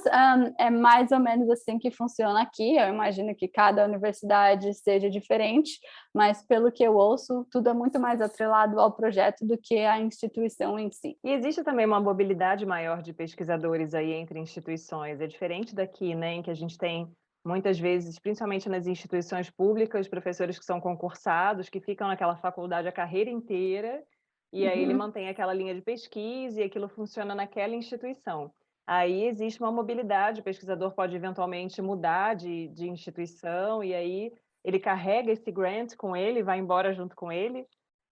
é mais ou menos assim que funciona aqui. Eu imagino que cada universidade seja diferente, mas pelo que eu ouço, tudo é muito mais atrelado ao projeto do que à instituição em si. E existe também uma mobilidade maior de pesquisadores aí entre instituições. É diferente daqui, né, em que a gente tem muitas vezes, principalmente nas instituições públicas, professores que são concursados, que ficam naquela faculdade a carreira inteira, e aí ele mantém aquela linha de pesquisa e aquilo funciona naquela instituição. Aí existe uma mobilidade, o pesquisador pode eventualmente mudar de instituição, e aí ele carrega esse grant com ele, vai embora junto com ele,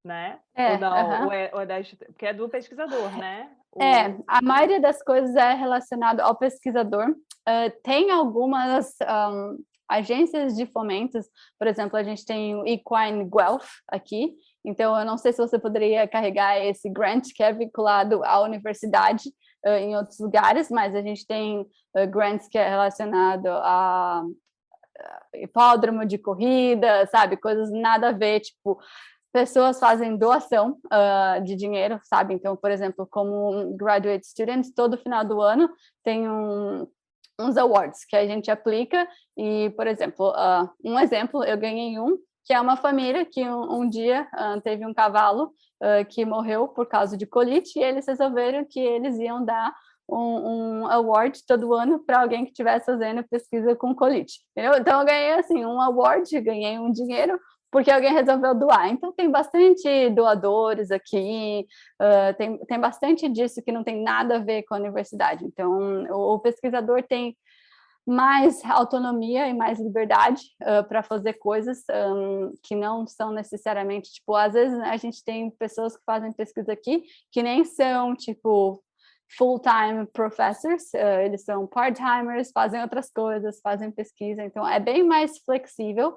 né? Ou não, ou é porque é do pesquisador, né? A maioria das coisas é relacionado ao pesquisador. Tem algumas agências de fomentos, por exemplo, a gente tem o Equine Guelph aqui, então eu não sei se você poderia carregar esse grant que é vinculado à universidade em outros lugares, mas a gente tem grants que é relacionado a hipódromo de corrida, sabe, coisas nada a ver, tipo, pessoas fazem doação de dinheiro, sabe? Então, por exemplo, como um graduate student, todo final do ano tem uns awards que a gente aplica e, por exemplo, um exemplo, eu ganhei que é uma família que um dia teve um cavalo que morreu por causa de colite e eles resolveram que eles iam dar um award todo ano para alguém que estivesse fazendo pesquisa com colite. Entendeu? Então, eu ganhei assim, um award, ganhei um dinheiro, porque alguém resolveu doar. Então, tem bastante doadores aqui, tem bastante disso que não tem nada a ver com a universidade. Então, o pesquisador tem mais autonomia e mais liberdade para fazer coisas que não são necessariamente, tipo, às vezes a gente tem pessoas que fazem pesquisa aqui que nem são, tipo, full-time professors, eles são part-timers, fazem outras coisas, fazem pesquisa, então é bem mais flexível.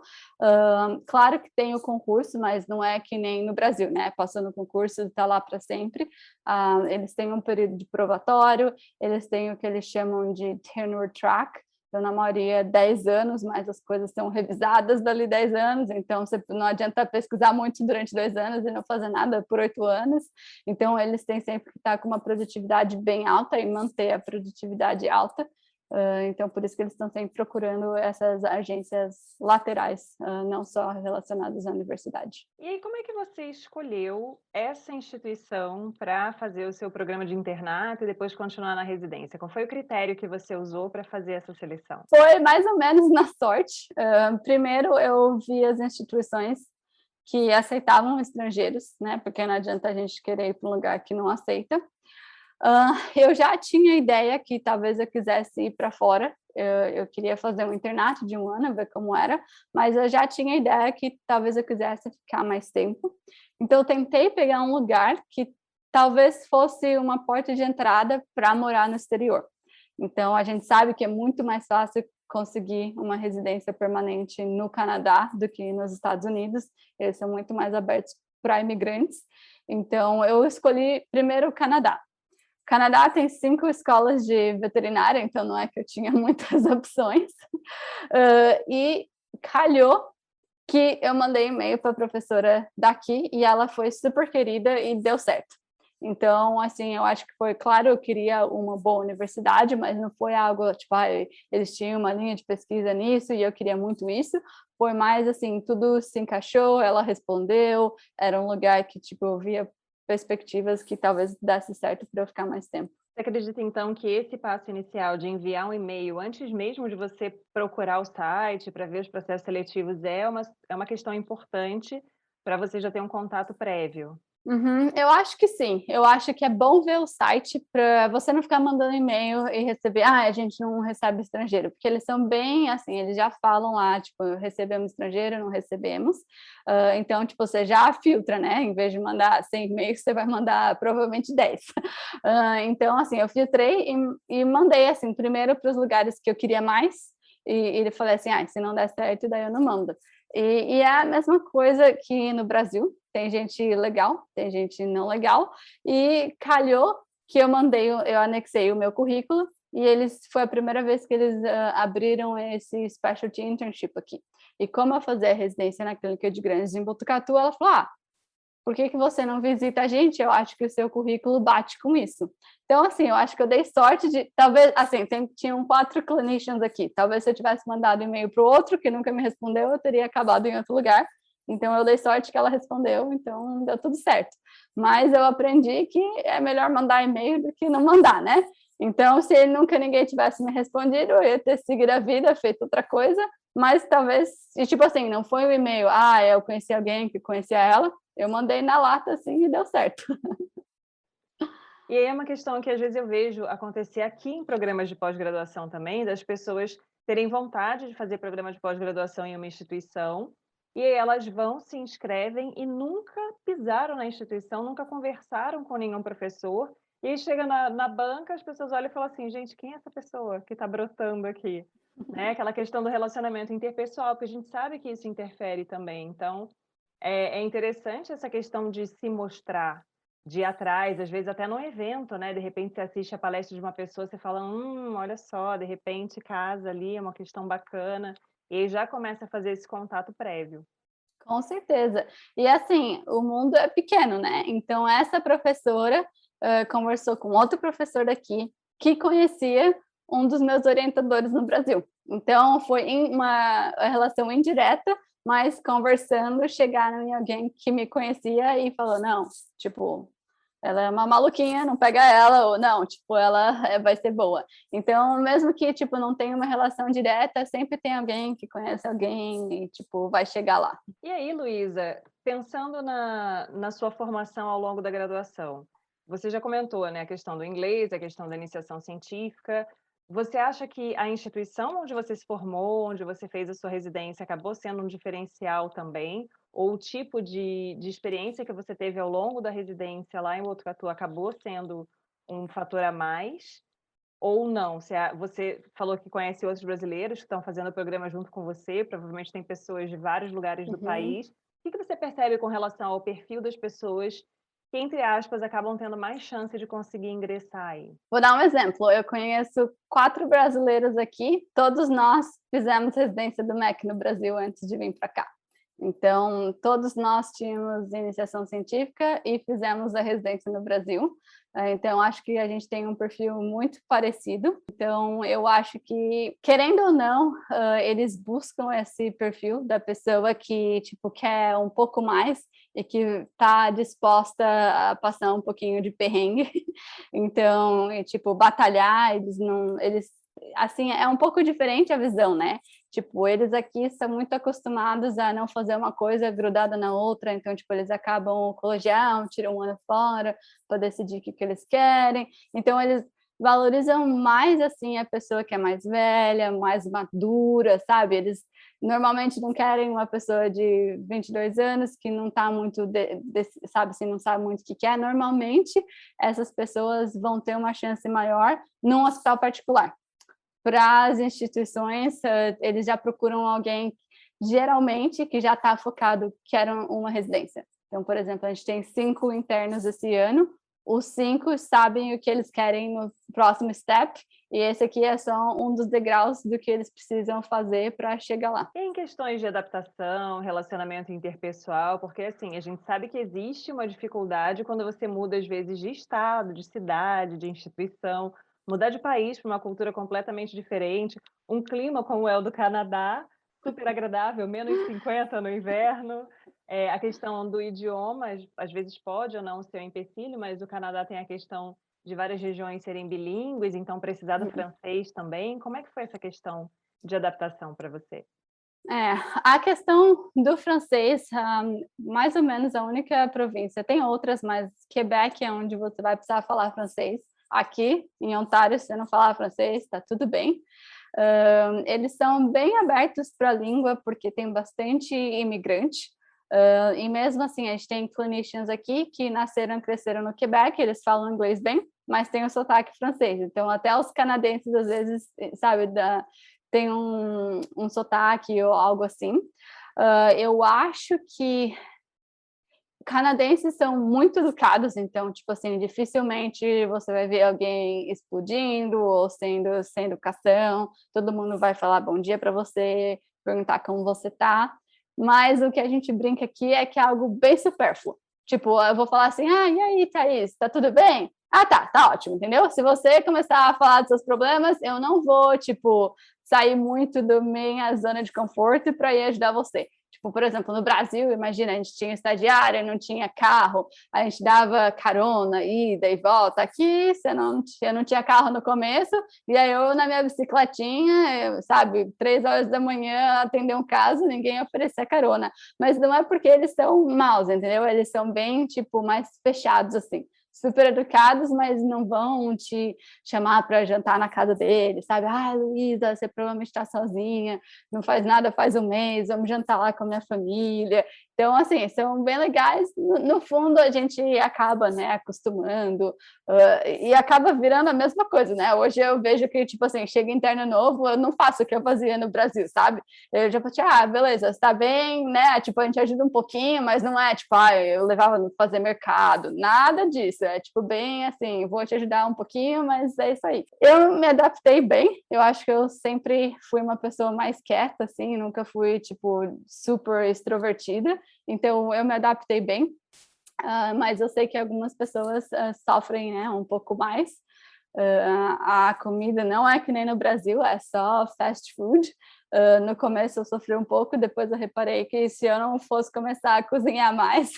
Claro que tem o concurso, mas não é que nem no Brasil, né? Passou no concurso, está lá para sempre. Eles têm um período de probatório, eles têm o que eles chamam de tenure track, então, na maioria, 10 anos, mas as coisas são revisadas dali 10 anos, então você não adianta pesquisar muito durante 2 anos e não fazer nada por 8 anos. Então, eles têm sempre que estar com uma produtividade bem alta e manter a produtividade alta. Então, por isso que eles estão sempre procurando essas agências laterais, não só relacionadas à universidade. E aí, como é que você escolheu essa instituição para fazer o seu programa de internato e depois continuar na residência? Qual foi o critério que você usou para fazer essa seleção? Foi mais ou menos na sorte. Primeiro, eu vi as instituições que aceitavam estrangeiros, né? Porque não adianta a gente querer ir para um lugar que não aceita. Eu já tinha ideia que talvez eu quisesse ir para fora, eu queria fazer um internato de 1 ano, ver como era, mas eu já tinha ideia que talvez eu quisesse ficar mais tempo. Então, eu tentei pegar um lugar que talvez fosse uma porta de entrada para morar no exterior. Então, a gente sabe que é muito mais fácil conseguir uma residência permanente no Canadá do que nos Estados Unidos, eles são muito mais abertos para imigrantes. Então, eu escolhi primeiro o Canadá. Canadá tem 5 escolas de veterinária, então não é que eu tinha muitas opções. E calhou que eu mandei e-mail para a professora daqui e ela foi super querida e deu certo. Então, assim, eu acho que foi, claro, eu queria uma boa universidade, mas não foi algo, tipo, eles tinham uma linha de pesquisa nisso e eu queria muito isso. Foi mais, assim, tudo se encaixou, ela respondeu, era um lugar que, tipo, eu via perspectivas que talvez desse certo para eu ficar mais tempo. Você acredita, então, que esse passo inicial de enviar um e-mail antes mesmo de você procurar o site para ver os processos seletivos é uma questão importante para você já ter um contato prévio? Uhum, eu acho que sim. Eu acho que é bom ver o site para você não ficar mandando e-mail e receber, a gente não recebe estrangeiro, porque eles são bem assim, eles já falam lá, tipo, recebemos estrangeiro, não recebemos. Então, tipo, você já filtra, né? Em vez de mandar 100 e-mails, você vai mandar provavelmente 10. Então, assim, eu filtrei e mandei, assim, primeiro para os lugares que eu queria mais, e ele falou assim, se não der certo, daí eu não mando. E é a mesma coisa que no Brasil, tem gente legal, tem gente não legal, e calhou que eu anexei o meu currículo, e foi a primeira vez que eles abriram esse specialty internship aqui. E como eu fazia residência na Clínica de Grandes em Botucatu, ela falou, por que você não visita a gente? Eu acho que o seu currículo bate com isso. Então, assim, eu acho que eu dei sorte de, talvez, assim, tinham 4 clinicians aqui, talvez se eu tivesse mandado e-mail para o outro, que nunca me respondeu, eu teria acabado em outro lugar. Então, eu dei sorte que ela respondeu, então deu tudo certo. Mas eu aprendi que é melhor mandar e-mail do que não mandar, né? Então, se ninguém tivesse me respondido, eu ia ter seguido a vida, feito outra coisa, mas talvez, tipo assim, não foi um e-mail, eu conheci alguém que conhecia ela, eu mandei na lata, assim, e deu certo. E aí é uma questão que às vezes eu vejo acontecer aqui em programas de pós-graduação também, das pessoas terem vontade de fazer programa de pós-graduação em uma instituição, e aí elas vão, se inscrevem e nunca pisaram na instituição, nunca conversaram com nenhum professor, e aí chega na banca, as pessoas olham e falam assim, gente, quem é essa pessoa que está brotando aqui? Né? Aquela questão do relacionamento interpessoal, porque a gente sabe que isso interfere também. Então, é interessante essa questão de se mostrar, de ir atrás, às vezes até num evento, né, de repente você assiste a palestra de uma pessoa, você fala: olha só", de repente casa ali, é uma questão bacana, e aí já começa a fazer esse contato prévio. Com certeza. E assim, o mundo é pequeno, né? Então, essa professora conversou com outro professor daqui, que conhecia um dos meus orientadores no Brasil. Então, foi uma relação indireta, mas conversando, chegaram em alguém que me conhecia e falou, não, tipo, ela é uma maluquinha, não pega ela, ou não, tipo, ela vai ser boa. Então, mesmo que, tipo, não tenha uma relação direta, sempre tem alguém que conhece alguém e, tipo, vai chegar lá. E aí, Luísa, pensando na sua formação ao longo da graduação, você já comentou, né, a questão do inglês, a questão da iniciação científica. Você acha que a instituição onde você se formou, onde você fez a sua residência, acabou sendo um diferencial também? Ou o tipo de experiência que você teve ao longo da residência lá em Botucatu acabou sendo um fator a mais? Ou não? Você falou que conhece outros brasileiros que estão fazendo o programa junto com você, provavelmente tem pessoas de vários lugares do Uhum. país. O que você percebe com relação ao perfil das pessoas que, entre aspas, acabam tendo mais chance de conseguir ingressar aí? Vou dar um exemplo. Eu conheço 4 brasileiros aqui, todos nós fizemos residência do MEC no Brasil antes de vir para cá. Então, todos nós tínhamos iniciação científica e fizemos a residência no Brasil. Então, acho que a gente tem um perfil muito parecido. Então, eu acho que, querendo ou não, eles buscam esse perfil da pessoa que, tipo, quer um pouco mais e que está disposta a passar um pouquinho de perrengue. Então, tipo, batalhar, assim, é um pouco diferente a visão, né? Tipo, eles aqui estão muito acostumados a não fazer uma coisa grudada na outra, então, tipo, eles acabam o colegial, tiram um ano fora para decidir o que eles querem. Então, eles valorizam mais, assim, a pessoa que é mais velha, mais madura, sabe? Eles normalmente não querem uma pessoa de 22 anos que não está muito, sabe, assim, não sabe muito o que quer. Normalmente, essas pessoas vão ter uma chance maior num hospital particular. Para as instituições, eles já procuram alguém, geralmente, que já está focado, quer uma residência. Então, por exemplo, a gente tem 5 internos esse ano, os 5 sabem o que eles querem no próximo step, e esse aqui é só um dos degraus do que eles precisam fazer para chegar lá. E em questões de adaptação, relacionamento interpessoal, porque assim, a gente sabe que existe uma dificuldade quando você muda, às vezes, de estado, de cidade, de instituição, mudar de país para uma cultura completamente diferente, um clima como é o do Canadá, super agradável, -50 no inverno. A questão do idioma, às vezes pode ou não ser um empecilho, mas o Canadá tem a questão de várias regiões serem bilíngues, então precisar do francês também. Como é que foi essa questão de adaptação para você? A questão do francês, mais ou menos a única província, tem outras, mas Quebec é onde você vai precisar falar francês. Aqui, em Ontário, se você não falar francês, está tudo bem. Eles são bem abertos para a língua, porque tem bastante imigrante. E mesmo assim, a gente tem clinicians aqui que nasceram e cresceram no Quebec, eles falam inglês bem, mas tem o sotaque francês. Então, até os canadenses, às vezes, sabe, tem um sotaque ou algo assim. Eu acho que canadenses são muito educados, então, tipo assim, dificilmente você vai ver alguém explodindo ou sem educação, todo mundo vai falar bom dia para você, perguntar como você tá, mas o que a gente brinca aqui é que é algo bem supérfluo. Tipo, eu vou falar assim, e aí, Thaís, tá tudo bem? Ah, tá ótimo, entendeu? Se você começar a falar dos seus problemas, eu não vou, tipo, sair muito da minha zona de conforto para ir ajudar você. Tipo, por exemplo, no Brasil, imagina, a gente tinha estagiária, não tinha carro, a gente dava carona, ida e volta. Aqui, eu não tinha carro no começo, e aí eu na minha bicicletinha, sabe, 3 horas da manhã, atender um caso, ninguém oferecia carona. Mas não é porque eles são maus, entendeu? Eles são bem, tipo, mais fechados, assim. Super educados, mas não vão te chamar para jantar na casa deles, sabe? Luísa, você provavelmente está sozinha, não faz nada faz um mês, vamos jantar lá com a minha família. Então, assim, são bem legais. No fundo, a gente acaba, né, acostumando e acaba virando a mesma coisa, né? Hoje eu vejo que, tipo assim, chega interno novo, eu não faço o que eu fazia no Brasil, sabe? Eu já falei, beleza, você tá bem, né? Tipo, a gente ajuda um pouquinho, mas não é, tipo, eu levava no fazer mercado, nada disso. É, tipo, bem assim, vou te ajudar um pouquinho, mas é isso aí. Eu me adaptei bem, eu acho que eu sempre fui uma pessoa mais quieta, assim, nunca fui, tipo, super extrovertida, então eu me adaptei bem, mas eu sei que algumas pessoas sofrem, né, um pouco mais, A comida não é que nem no Brasil, é só fast food. No começo eu sofri um pouco, depois eu reparei que se eu não fosse começar a cozinhar mais,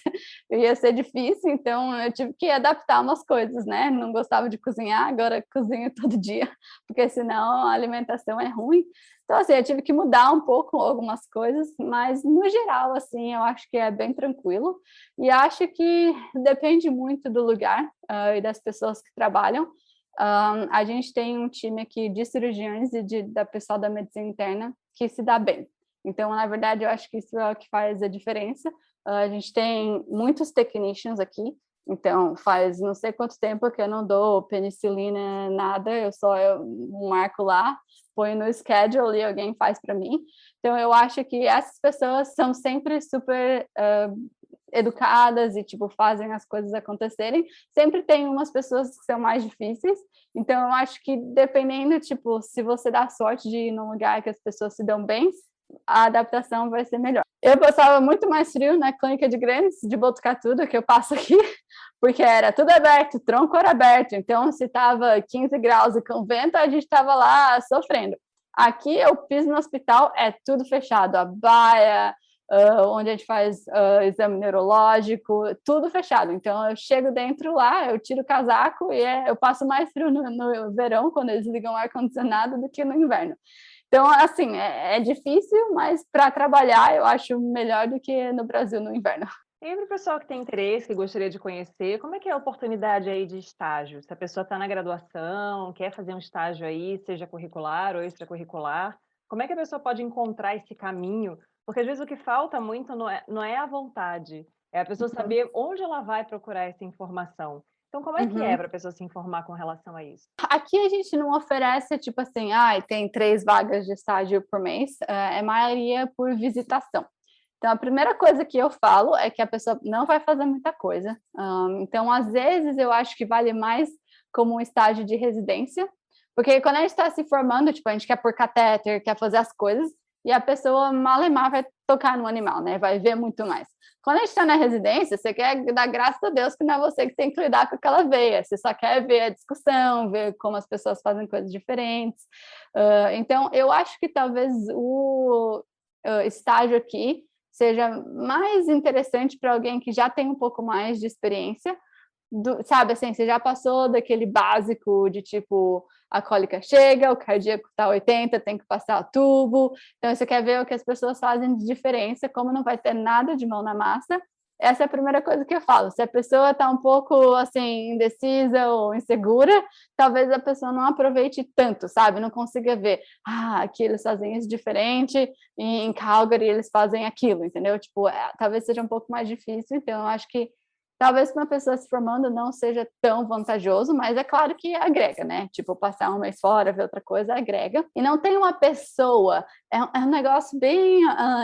ia ser difícil, então eu tive que adaptar umas coisas, né? Não gostava de cozinhar, agora cozinho todo dia, porque senão a alimentação é ruim. Então, assim, eu tive que mudar um pouco algumas coisas, mas no geral, assim, eu acho que é bem tranquilo. E acho que depende muito do lugar, e das pessoas que trabalham. A gente tem um time aqui de cirurgiões e da pessoal da medicina interna que se dá bem. Então, na verdade, eu acho que isso é o que faz a diferença. A gente tem muitos technicians aqui, então faz não sei quanto tempo que eu não dou penicilina, nada, eu marco lá, ponho no schedule e alguém faz para mim. Então, eu acho que essas pessoas são sempre super educadas e, tipo, fazem as coisas acontecerem. Sempre tem umas pessoas que são mais difíceis, então eu acho que dependendo, tipo, se você dá sorte de ir num lugar que as pessoas se dão bem, a adaptação vai ser melhor. Eu passava muito mais frio na clínica de Grandes, de Botucatu, do que eu passo aqui, porque era tudo aberto, tronco era aberto, então se estava 15 graus e com vento, a gente estava lá sofrendo. Aqui eu piso no hospital, é tudo fechado, a baia, onde a gente faz exame neurológico, tudo fechado. Então, eu chego dentro lá, eu tiro o casaco e eu passo mais frio no verão, quando eles ligam o ar-condicionado, do que no inverno. Então, assim, é difícil, mas para trabalhar eu acho melhor do que no Brasil no inverno. E para o pessoal que tem interesse e gostaria de conhecer, como é que é a oportunidade aí de estágio? Se a pessoa está na graduação, quer fazer um estágio aí, seja curricular ou extracurricular, como é que a pessoa pode encontrar esse caminho? Porque às vezes o que falta muito não é a vontade, é a pessoa Uhum. saber onde ela vai procurar essa informação. Então, como é que é Uhum. para a pessoa se informar com relação a isso? Aqui a gente não oferece, tipo assim, tem 3 vagas de estágio por mês, é maioria por visitação. Então, a primeira coisa que eu falo é que a pessoa não vai fazer muita coisa. Então, às vezes, eu acho que vale mais como um estágio de residência, porque quando a gente está se formando, tipo, a gente quer pôr catéter, quer fazer as coisas, e a pessoa malemar vai tocar no animal, né? Vai ver muito mais. Quando a gente está na residência, você quer dar graças a Deus que não é você que tem que lidar com aquela veia, você só quer ver a discussão, ver como as pessoas fazem coisas diferentes. Então, eu acho que talvez o estágio aqui seja mais interessante para alguém que já tem um pouco mais de experiência, sabe, assim, você já passou daquele básico de tipo, a cólica chega, o cardíaco está 80, tem que passar o tubo, então você quer ver o que as pessoas fazem de diferença, como não vai ter nada de mão na massa. Essa é a primeira coisa que eu falo. Se a pessoa está um pouco assim indecisa ou insegura, talvez a pessoa não aproveite tanto, sabe? Não consiga ver, aqui eles fazem isso diferente, e em Calgary eles fazem aquilo, entendeu? Tipo, talvez seja um pouco mais difícil. Então eu acho que talvez para uma pessoa se formando não seja tão vantajoso, mas é claro que agrega, né? Tipo, passar um mês fora, ver outra coisa, agrega. E não tem uma pessoa, é um negócio bem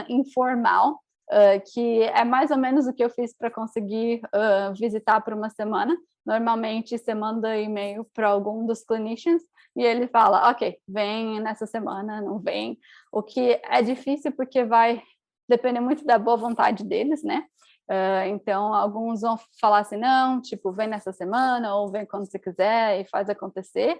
informal, que é mais ou menos o que eu fiz para conseguir visitar por uma semana. Normalmente, você manda e-mail para algum dos clinicians e ele fala, ok, vem nessa semana, não vem. O que é difícil porque vai depender muito da boa vontade deles, né? Então, alguns vão falar assim, não, tipo, vem nessa semana, ou vem quando você quiser e faz acontecer.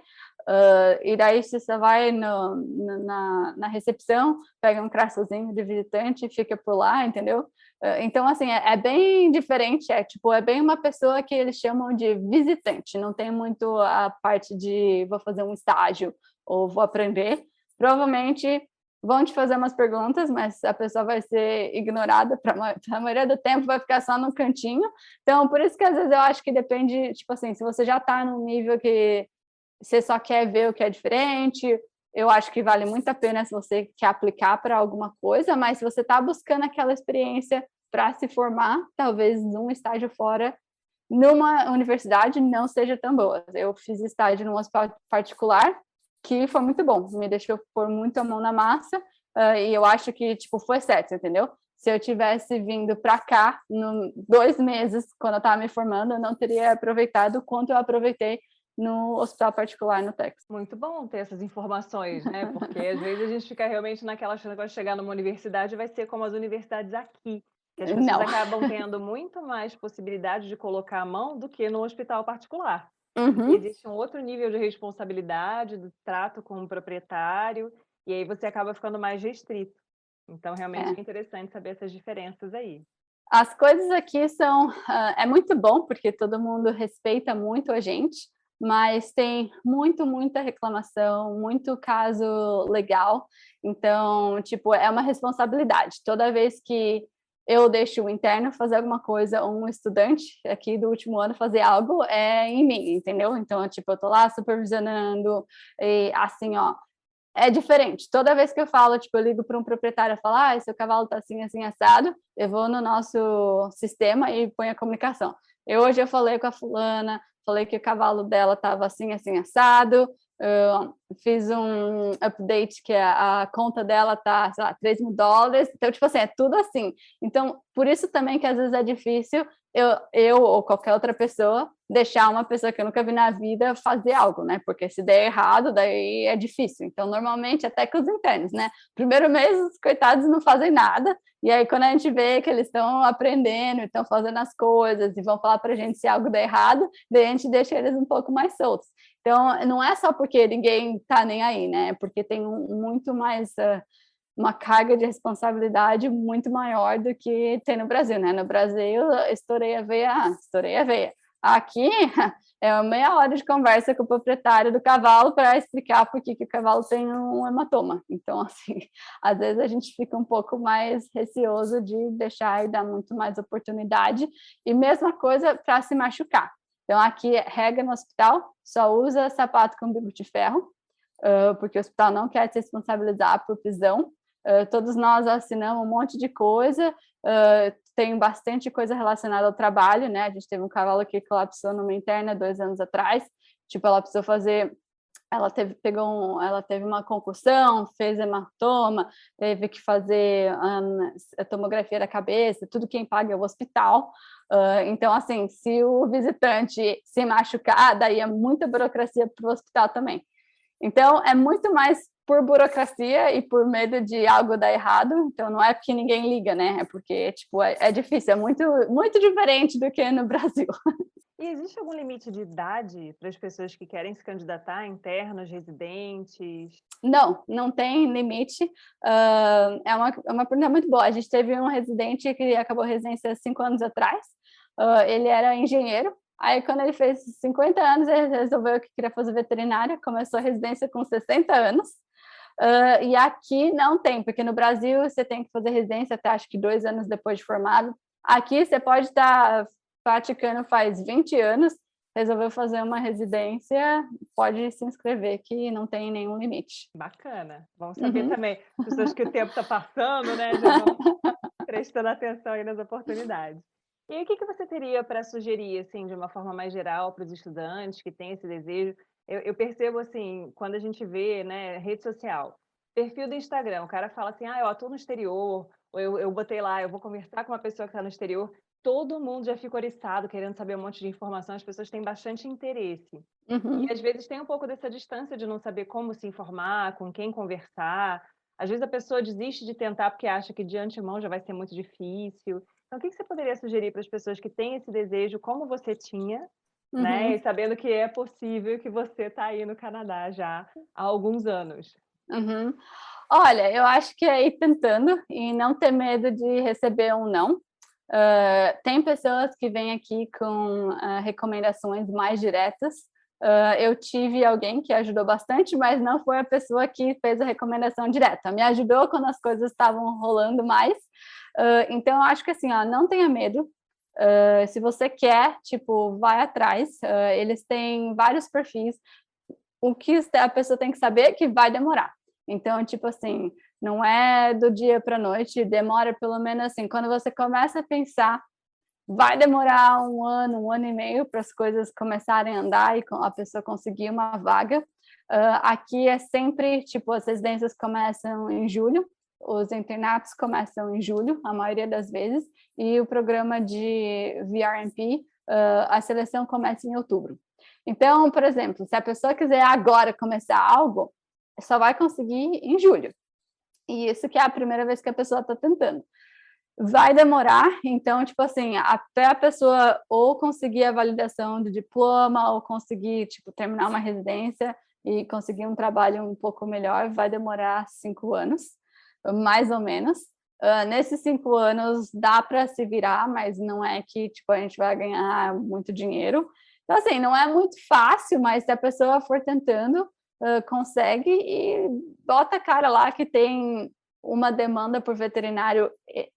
E daí, se você vai na recepção, pega um craçozinho de visitante e fica por lá, entendeu? Então, assim, é bem diferente, é bem uma pessoa que eles chamam de visitante, não tem muito a parte de vou fazer um estágio ou vou aprender. Provavelmente vão te fazer umas perguntas, mas a pessoa vai ser ignorada para a maioria do tempo, vai ficar só no cantinho. Então, por isso que às vezes eu acho que depende, tipo assim, se você já está num nível que você só quer ver o que é diferente, eu acho que vale muito a pena se você quer aplicar para alguma coisa, mas se você está buscando aquela experiência para se formar, talvez um estágio fora numa universidade não seja tão boa. Eu fiz estágio num hospital particular, que foi muito bom, me deixou pôr muito a mão na massa, e eu acho que, tipo, foi certo, entendeu? Se eu tivesse vindo para cá, 2 meses, quando eu estava me formando, eu não teria aproveitado o quanto eu aproveitei no hospital particular no Texas. Muito bom ter essas informações, né? Porque às vezes a gente fica realmente naquela achando que vai chegar numa universidade vai ser como as universidades aqui, que as pessoas Não. acabam tendo muito mais possibilidade de colocar a mão do que no hospital particular. porque Uhum. existe um outro nível de responsabilidade do trato com o proprietário, e aí você acaba ficando mais restrito. Então, realmente É. é interessante saber essas diferenças aí. As coisas aqui são, é muito bom, porque todo mundo respeita muito a gente, mas tem muita reclamação, muito caso legal. Então, tipo, é uma responsabilidade. Toda vez que eu deixo o interno fazer alguma coisa, ou um estudante aqui do último ano fazer algo, é em mim, entendeu? Então, tipo, eu tô lá supervisionando, e assim, ó, é diferente. Toda vez que eu falo, tipo, eu ligo para um proprietário e falo, ah, seu cavalo tá assim, assim, assado, eu vou no nosso sistema e ponho a comunicação. Hoje eu falei com a fulana, falei que o cavalo dela estava assim, assim, assado, eu fiz um update que a conta dela tá, sei lá, $3.000. Então, tipo assim, é tudo assim. Então, por isso também que às vezes é difícil eu ou qualquer outra pessoa deixar uma pessoa que eu nunca vi na vida fazer algo, né? Porque se der errado, daí é difícil. Então, normalmente, até com os internos, né? Primeiro mês, os coitados não fazem nada, e aí quando a gente vê que eles estão aprendendo, estão fazendo as coisas e vão falar pra gente se algo der errado, daí a gente deixa eles um pouco mais soltos. Então, não é só porque ninguém tá nem aí, né? É porque tem muito mais uma carga de responsabilidade muito maior do que tem no Brasil, né? No Brasil, estourei a veia, estourei a veia. Aqui é meia hora de conversa com o proprietário do cavalo para explicar por que o cavalo tem um hematoma. Então, assim, às vezes a gente fica um pouco mais receoso de deixar e dar muito mais oportunidade. E mesma coisa para se machucar. Então, aqui, regra no hospital, só usa sapato com bico de ferro, porque o hospital não quer se responsabilizar por prisão. Todos nós assinamos um monte de coisa, tem bastante coisa relacionada ao trabalho, né? A gente teve um cavalo que colapsou numa interna 2 anos atrás, tipo, ela precisou fazer, ela teve uma concussão, fez hematoma, teve que fazer a tomografia da cabeça, tudo quem paga é o hospital. Então, assim, se o visitante se machucar, daí é muita burocracia para o hospital também. Então, é muito mais por burocracia e por medo de algo dar errado. Então, não é porque ninguém liga, né? É porque, tipo, é difícil, é muito diferente do que no Brasil. E existe algum limite de idade para as pessoas que querem se candidatar, internos, residentes? Não, não tem limite. É uma pergunta muito boa. A gente teve um residente que acabou a residência 5 anos atrás. Ele era engenheiro. Aí, quando ele fez 50 anos, ele resolveu que queria fazer veterinária, começou a residência com 60 anos. E aqui não tem, porque no Brasil você tem que fazer residência até acho que 2 anos depois de formado. Aqui você pode estar praticando faz 20 anos, resolveu fazer uma residência, pode se inscrever, que não tem nenhum limite. Bacana. Vamos saber Uhum. também, pessoas que o tempo está passando, né, já vão prestando atenção aí nas oportunidades. E aí, o que você teria para sugerir, assim, de uma forma mais geral para os estudantes que têm esse desejo? Eu percebo, assim, quando a gente vê, né, rede social, perfil do Instagram, o cara fala assim: "Ah, eu atuo no exterior", ou eu botei lá: "Eu vou conversar com uma pessoa que está no exterior", todo mundo já fica oriçado, querendo saber um monte de informação, as pessoas têm bastante interesse. E Uhum. às vezes tem um pouco dessa distância de não saber como se informar, com quem conversar. Às vezes a pessoa desiste de tentar porque acha que de antemão já vai ser muito difícil. Então, o que você poderia sugerir para as pessoas que têm esse desejo, como você tinha, né? E Uhum. sabendo que é possível, que você está aí no Canadá já há alguns anos. Uhum. Olha, eu acho que é ir tentando e não ter medo de receber um não. Tem pessoas que vêm aqui com recomendações mais diretas. Eu tive alguém que ajudou bastante, mas não foi a pessoa que fez a recomendação direta. Me ajudou quando as coisas estavam rolando mais. Então, eu acho que assim, ó, não tenha medo. Se você quer, tipo, vai atrás. Eles têm vários perfis. O que a pessoa tem que saber é que vai demorar. Então, tipo assim, não é do dia para a noite, demora pelo menos assim, quando você começa a pensar, vai demorar 1 ano e meio para as coisas começarem a andar e a pessoa conseguir uma vaga. Aqui é sempre, tipo, as residências começam em julho, os internatos começam em julho, a maioria das vezes, e o programa de VRMP, a seleção começa em outubro. Então, por exemplo, se a pessoa quiser agora começar algo, só vai conseguir em julho. E isso que é a primeira vez que a pessoa está tentando. vai demorar, então, tipo assim, até a pessoa ou conseguir a validação do diploma, ou conseguir, tipo, terminar uma residência e conseguir um trabalho um pouco melhor, vai demorar 5 anos, mais ou menos. Nesses 5 anos dá para se virar, mas não é que, tipo, a gente vai ganhar muito dinheiro. Então, assim, não é muito fácil, mas se a pessoa for tentando, consegue e bota a cara lá que tem uma demanda por veterinário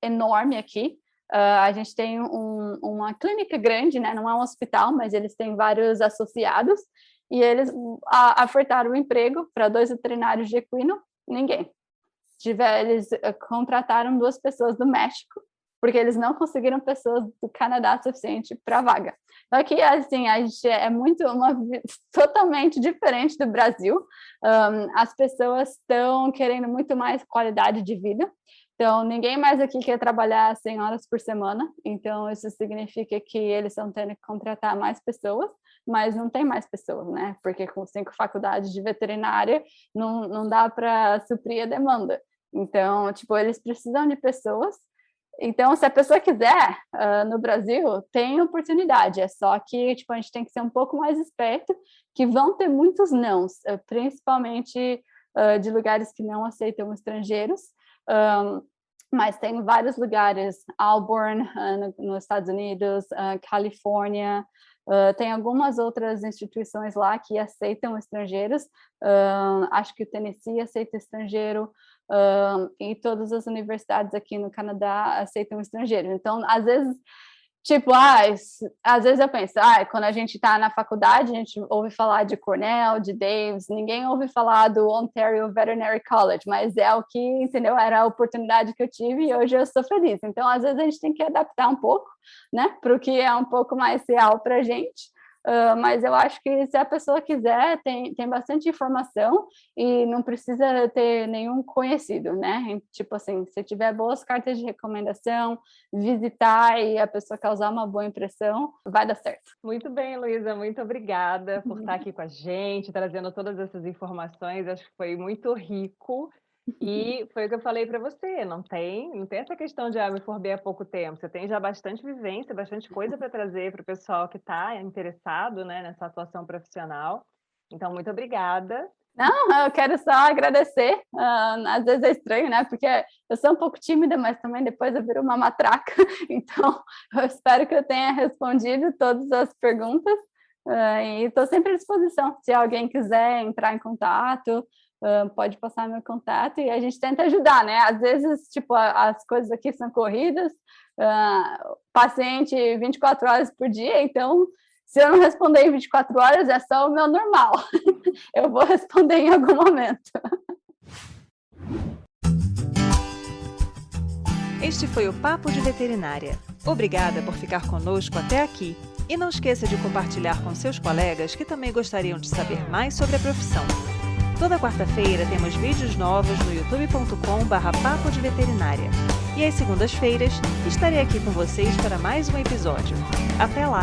enorme aqui. A gente tem uma clínica grande, né? Não é um hospital, mas eles têm vários associados, e eles ofertaram um emprego para 2 veterinários de equino, ninguém. Eles contrataram 2 pessoas do México, porque eles não conseguiram pessoas do Canadá suficiente para a vaga. Então, aqui, assim, a gente é totalmente diferente do Brasil. As pessoas estão querendo muito mais qualidade de vida. Então, ninguém mais aqui quer trabalhar 100 horas por semana. Então, isso significa que eles estão tendo que contratar mais pessoas, mas não tem mais pessoas, né? Porque com 5 faculdades de veterinária, não dá para suprir a demanda. Então, tipo, eles precisam de pessoas. Então, se a pessoa quiser, no Brasil, tem oportunidade, é só que, tipo, a gente tem que ser um pouco mais esperto, que vão ter muitos nãos, principalmente de lugares que não aceitam estrangeiros, mas tem vários lugares, Auburn, nos Estados Unidos, Califórnia, tem algumas outras instituições lá que aceitam estrangeiros, acho que o Tennessee aceita estrangeiro, e todas as universidades aqui no Canadá aceitam estrangeiros. Então, às vezes, tipo, às vezes eu penso, quando a gente está na faculdade, a gente ouve falar de Cornell, de Davis, ninguém ouve falar do Ontario Veterinary College, mas é o que, entendeu? Era a oportunidade que eu tive e hoje eu sou feliz. Então, às vezes a gente tem que adaptar um pouco, né, para o que é um pouco mais real para a gente. Mas eu acho que se a pessoa quiser, tem bastante informação e não precisa ter nenhum conhecido, né? Tipo assim, se tiver boas cartas de recomendação, visitar e a pessoa causar uma boa impressão, vai dar certo. Muito bem, Luísa, muito obrigada por estar aqui com a gente, trazendo todas essas informações, acho que foi muito rico. E foi o que eu falei para você, não tem essa questão de me formei há pouco tempo, você tem já bastante vivência, bastante coisa para trazer para o pessoal que está interessado, né, nessa atuação profissional. Então, muito obrigada. Não, eu quero só agradecer. Às vezes é estranho, né? Porque eu sou um pouco tímida, mas também depois eu viro uma matraca. Então, eu espero que eu tenha respondido todas as perguntas. E estou sempre à disposição. Se alguém quiser entrar em contato, pode passar meu contato e a gente tenta ajudar, né? Às vezes, tipo, as coisas aqui são corridas, paciente 24 horas por dia, então, se eu não responder em 24 horas, é só o meu normal. Eu vou responder em algum momento. Este foi o Papo de Veterinária. Obrigada por ficar conosco até aqui. E não esqueça de compartilhar com seus colegas que também gostariam de saber mais sobre a profissão. Toda quarta-feira temos vídeos novos no youtube.com/papo de veterinária. E às segundas-feiras estarei aqui com vocês para mais um episódio. Até lá!